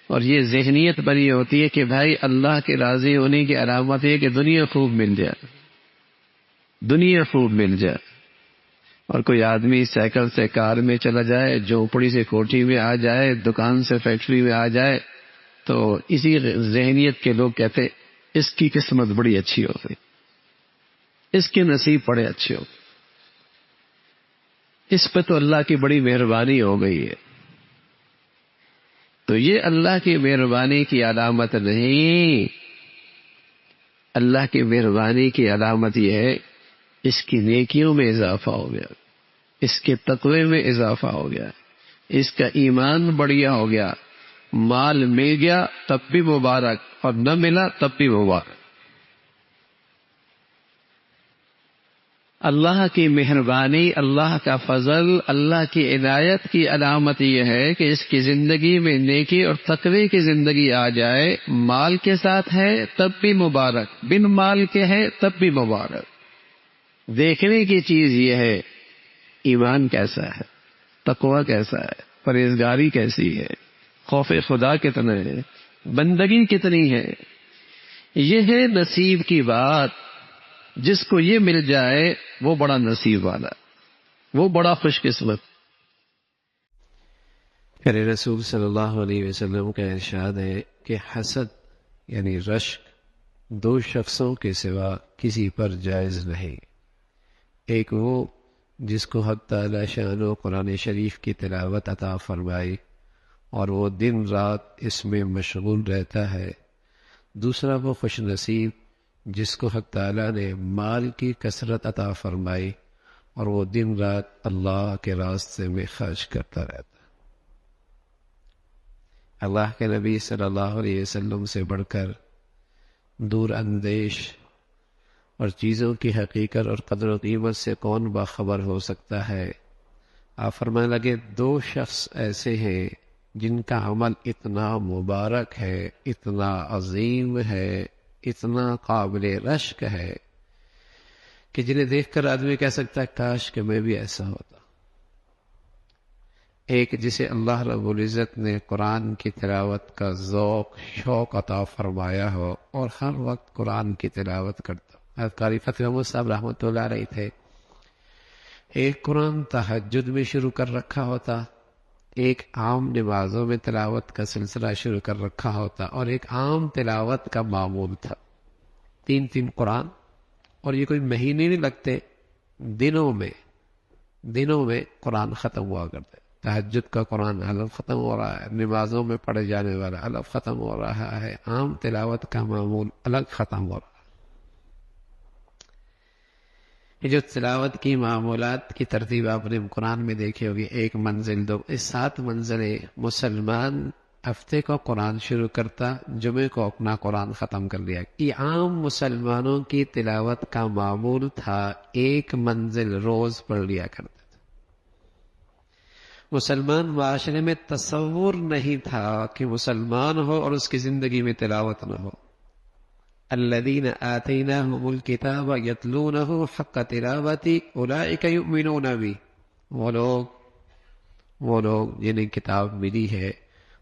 اور یہ ذہنیت بنی ہوتی ہے کہ بھائی اللہ کے راضی ہونے کی علامت ہے کہ دنیا خوب مل جائے، دنیا خوب مل جائے. اور کوئی آدمی سائیکل سے کار میں چلا جائے، جھونپڑی سے کوٹھی میں آ جائے، دکان سے فیکٹری میں آ جائے، تو اسی ذہنیت کے لوگ کہتے اس کی قسمت بڑی اچھی ہو گئی، اس کے نصیب بڑے اچھے ہو، اس پہ تو اللہ کی بڑی مہربانی ہو گئی ہے. تو یہ اللہ کی مہربانی کی علامت نہیں، اللہ کی مہربانی کی علامت یہ ہے اس کی نیکیوں میں اضافہ ہو گیا، اس کے تقوی میں اضافہ ہو گیا، اس کا ایمان بڑھیا ہو گیا. مال مل گیا تب بھی مبارک، اور نہ ملا تب بھی مبارک. اللہ کی مہربانی، اللہ کا فضل، اللہ کی عنایت کی علامت یہ ہے کہ اس کی زندگی میں نیکی اور تقوی کی زندگی آ جائے. مال کے ساتھ ہے تب بھی مبارک، بن مال کے ہے تب بھی مبارک. دیکھنے کی چیز یہ ہے ایمان کیسا ہے، تقوی کیسا ہے، پرہیزگاری کیسی ہے، خوف خدا کتنا ہے، بندگی کتنی ہے. یہ ہے نصیب کی بات. جس کو یہ مل جائے وہ بڑا نصیب والا، وہ بڑا خوش قسمت. پیارے رسول صلی اللہ علیہ وسلم کا ارشاد ہے کہ حسد یعنی رشک دو شخصوں کے سوا کسی پر جائز نہیں. ایک وہ جس کو حق تعالی شان و قرآن شریف کی تلاوت عطا فرمائی اور وہ دن رات اس میں مشغول رہتا ہے. دوسرا وہ خوش نصیب جس کو حق تعالیٰ نے مال کی کثرت عطا فرمائی اور وہ دن رات اللہ کے راستے میں خرچ کرتا رہتا. اللہ کے نبی صلی اللہ علیہ وسلم سے بڑھ کر دور اندیش اور چیزوں کی حقیقت اور قدر و قیمت سے کون باخبر ہو سکتا ہے. آپ فرمانے لگے دو شخص ایسے ہیں جن کا عمل اتنا مبارک ہے، اتنا عظیم ہے، اتنا قابل رشک ہے کہ جنہیں دیکھ کر آدمی کہہ سکتا ہے کاش کہ میں بھی ایسا ہوتا. ایک جسے اللہ رب العزت نے قرآن کی تلاوت کا ذوق شوق عطا فرمایا ہو اور ہر وقت قرآن کی تلاوت کرتا. حضرت قاری فتح محمود صاحب رحمۃ اللہ علیہ تھے. ایک قرآن تہجد میں شروع کر رکھا ہوتا، ایک عام نمازوں میں تلاوت کا سلسلہ شروع کر رکھا ہوتا، اور ایک عام تلاوت کا معمول تھا. 3 قرآن، اور یہ کوئی مہینے نہیں لگتے، دنوں میں قرآن ختم ہوا کرتے. تہجد کا قرآن الف ختم ہو رہا ہے، نمازوں میں پڑھے جانے والا الف ختم ہو رہا ہے، عام تلاوت کا معمول الگ ختم ہو رہا ہے. یہ جو تلاوت کی معمولات کی ترتیب آپ نے قرآن میں دیکھی ہوگی، 1 منزل 2، اس 7 منزلیں مسلمان ہفتے کو قرآن شروع کرتا، جمعے کو اپنا قرآن ختم کر لیا. یہ عام مسلمانوں کی تلاوت کا معمول تھا، 1 منزل روز پڑھ لیا کرتا. مسلمان معاشرے میں تصور نہیں تھا کہ مسلمان ہو اور اس کی زندگی میں تلاوت نہ ہو. الذین آتیناہم الکتاب یتلونہ حق تلاوتی اولئک یؤمنون بہ. وہ لوگ جنہیں کتاب ملی ہے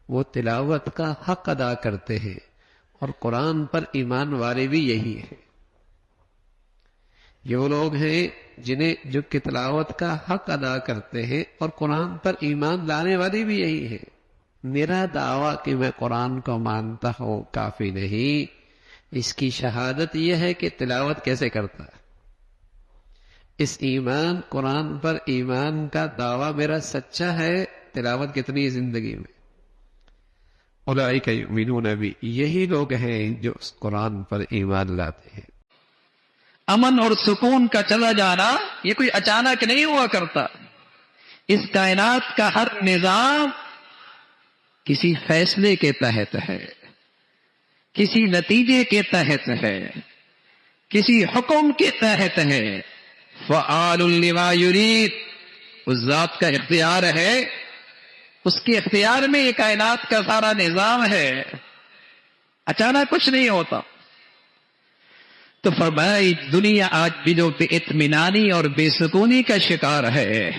وہ تلاوت کا حق ادا کرتے ہیں، اور قرآن پر ایمان والے بھی یہی ہیں. یہ وہ لوگ ہیں جو کہ تلاوت کا حق ادا کرتے ہیں اور قرآن پر ایمان لانے والے بھی یہی ہیں. میرا دعویٰ کہ میں قرآن کو مانتا ہوں کافی نہیں، اس کی شہادت یہ ہے کہ تلاوت کیسے کرتا ہے. اس ایمان، قرآن پر ایمان کا دعویٰ میرا سچا ہے، تلاوت کتنی ہے زندگی میں. اولئک یؤمنون بہ، یہی لوگ ہیں جو اس قرآن پر ایمان لاتے ہیں. امن اور سکون کا چلا جانا یہ کوئی اچانک نہیں ہوا کرتا. اس کائنات کا ہر نظام کسی فیصلے کے تحت ہے، کسی نتیجے کے تحت ہے، کسی حکم کے تحت ہے. فعال لما یرید، اس ذات کا اختیار ہے، اس کے اختیار میں یہ کائنات کا سارا نظام ہے. اچانک کچھ نہیں ہوتا. تو فرمایا دنیا آج دلوں پہ اطمینانی اور بے سکونی کا شکار ہے،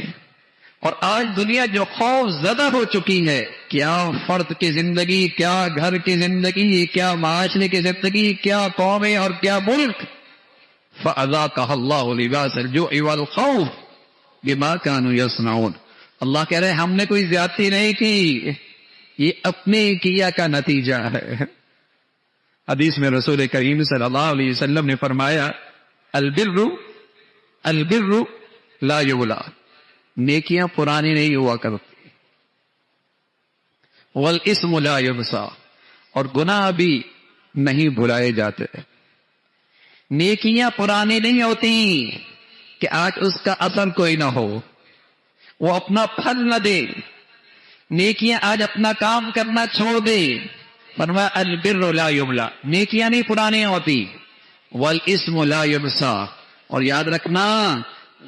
اور آج دنیا جو خوف زدہ ہو چکی ہے، کیا فرد کی زندگی، کیا گھر کی زندگی، کیا معاشرے کی زندگی، کیا قومیں اور کیا ملک. فَأَذَاقَهَا اللَّهُ لِبَاسَ الْجُوعِ وَالْخَوْفِ بِمَا كَانُوا يَصْنَعُونَ. اللہ کہہ رہے ہم نے کوئی زیادتی نہیں کی، یہ اپنے کیا کا نتیجہ ہے. حدیث میں رسول کریم صلی اللہ علیہ وسلم نے فرمایا البر لا یبلا، نیکیاں پرانی نہیں ہوا کرتی. والاسم لا یبسا، اور گناہ بھی نہیں بھلائے جاتے. نیکیاں پرانی نہیں ہوتی کہ آج اس کا اثر کوئی نہ ہو، وہ اپنا پھل نہ دے. نیکیاں آج اپنا کام کرنا چھوڑ دے. فرمایا البر لا یبلا، نیکیاں نہیں پرانی ہوتی. والاسم لا یبسا، اور یاد رکھنا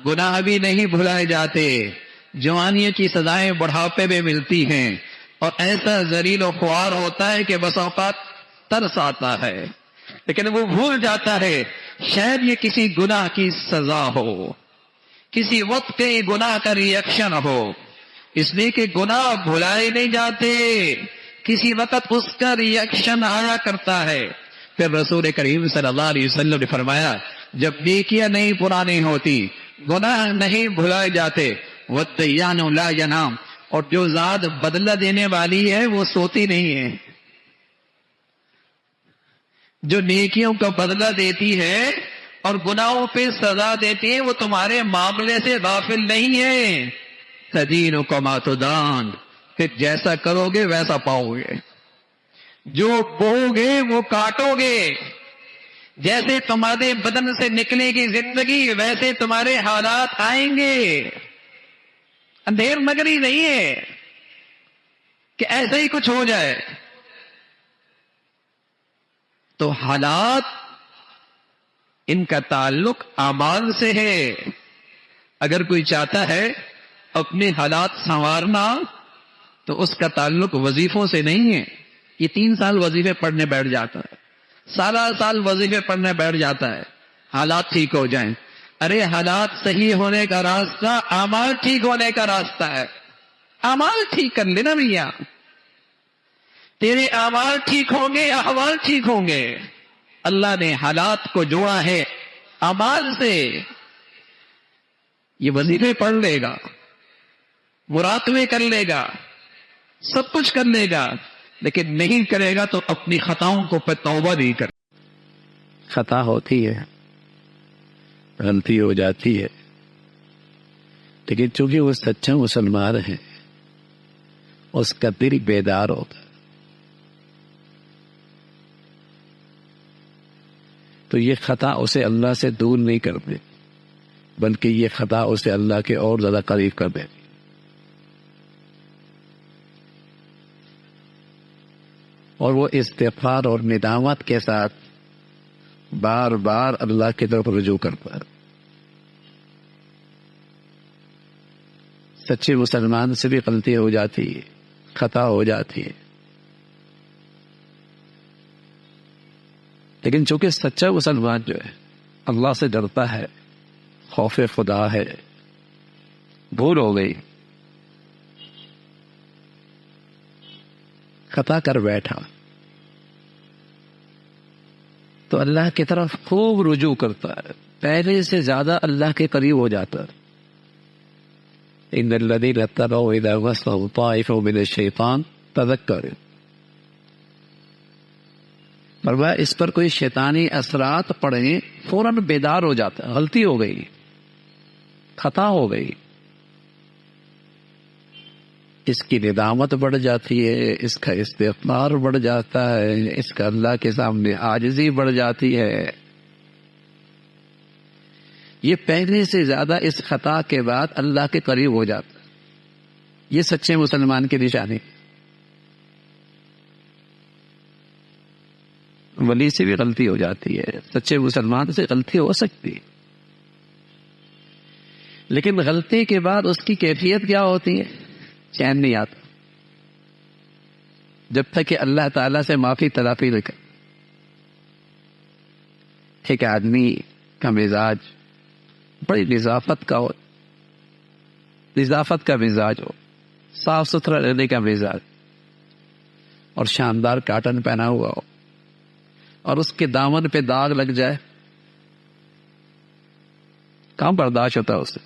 گناہ بھی نہیں بھلائے جاتے. جوانی کی سزائیں بڑھاپے میں ملتی ہیں، اور ایسا ذلیل و خوار ہوتا ہے کہ بس اوقات ترس آتا ہے، لیکن وہ بھول جاتا ہے شاید یہ کسی گناہ کی سزا ہو، کسی وقت کے گناہ کا ریئیکشن ہو. اس لیے کہ گناہ بھلائے نہیں جاتے، کسی وقت اس کا ریئیکشن آیا کرتا ہے. پھر رسول کریم صلی اللہ علیہ وسلم نے فرمایا جب نیکیاں نہیں پرانی ہوتی، گناہ نہیں بھلائے جاتے، وَالدَّيَّانُ لَا يَنَامُ، اور جو ذات بدلہ دینے والی ہے وہ سوتی نہیں ہے. جو نیکیوں کا بدلہ دیتی ہے اور گناہوں پہ سزا دیتی ہے وہ تمہارے معاملے سے غافل نہیں ہے. تدین کما تدان، کہ جیسا کرو گے ویسا پاؤ گے، جو بو گے وہ کاٹو گے. جیسے تمہارے بدن سے نکلے گی زندگی ویسے تمہارے حالات آئیں گے. اندھیر نگری نہیں ہے کہ ایسا ہی کچھ ہو جائے. تو حالات ان کا تعلق اعمال سے ہے. اگر کوئی چاہتا ہے اپنے حالات سنوارنا تو اس کا تعلق وظیفوں سے نہیں ہے. یہ 3 سال وظیفے پڑھنے بیٹھ جاتا ہے، سارا سال وظیفے پڑھنے بیٹھ جاتا ہے، حالات ٹھیک ہو جائیں. ارے حالات صحیح ہونے کا راستہ اعمال ٹھیک ہونے کا راستہ ہے. اعمال ٹھیک کر لینا بھیا. تیرے اعمال ٹھیک ہوں گے، احوال ٹھیک ہوں گے. اللہ نے حالات کو جوڑا ہے اعمال سے. یہ وظیفے پڑھ لے گا، مراقبے کر لے گا، سب کچھ کر لے گا، لیکن نہیں کرے گا تو اپنی خطاؤں کو پہ توبہ نہیں کرے. خطا ہوتی ہے، غلطی ہو جاتی ہے، لیکن چونکہ وہ سچا مسلمان ہے، اس کا دل بیدار ہوتا ہے، تو یہ خطا اسے اللہ سے دور نہیں کرتے، بلکہ یہ خطا اسے اللہ کے اور زیادہ قریب کر دے. اور وہ استغفار اور ندامت کے ساتھ بار بار اللہ کی طرف رجوع کرتا ہے. سچے مسلمان سے بھی غلطی ہو جاتی ہے، خطا ہو جاتی ہے، لیکن چونکہ سچا مسلمان جو ہے اللہ سے ڈرتا ہے، خوف خدا ہے، بھول ہو گئی، خطا کر بیٹھا، تو اللہ کی طرف خوب رجوع کرتا ہے، پہلے سے زیادہ اللہ کے قریب ہو جاتا ہے. ان الذین اتقوا اذا مسهم طائف من الشیطان تذکروا. فرمایا اس پر کوئی شیطانی اثرات پڑیں فوراً بیدار ہو جاتا ہے. غلطی ہو گئی، خطا ہو گئی، اس کی ندامت بڑھ جاتی ہے، اس کا استغفار بڑھ جاتا ہے، اس کا اللہ کے سامنے عاجزی بڑھ جاتی ہے. یہ پہلے سے زیادہ اس خطا کے بعد اللہ کے قریب ہو جاتا ہے. یہ سچے مسلمان کی نشانی. ولی سے بھی غلطی ہو جاتی ہے، سچے مسلمان سے غلطی ہو سکتی ہے، لیکن غلطی کے بعد اس کی کیفیت کیا ہوتی ہے؟ چین نہیں آتا جب تک کہ اللہ تعالیٰ سے معافی تلافی نہ کرے. ایک آدمی کا مزاج بڑی نظافت کا ہو، نظافت کا مزاج ہو، صاف ستھرا رہنے کا مزاج، اور شاندار کاٹن پہنا ہوا ہو، اور اس کے دامن پہ داغ لگ جائے، کہاں برداشت ہوتا ہے اسے؟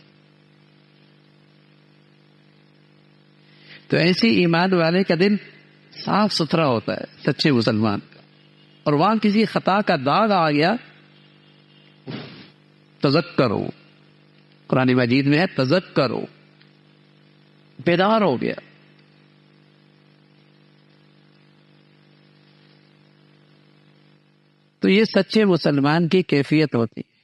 تو ایسی ایمان والے کا دل صاف ستھرا ہوتا ہے، سچے مسلمان کا. اور وہاں کسی خطا کا داغ آ گیا، تذکرو، قرآن مجید میں ہے تذکرو، بیدار ہو گیا. تو یہ سچے مسلمان کی کیفیت ہوتی ہے.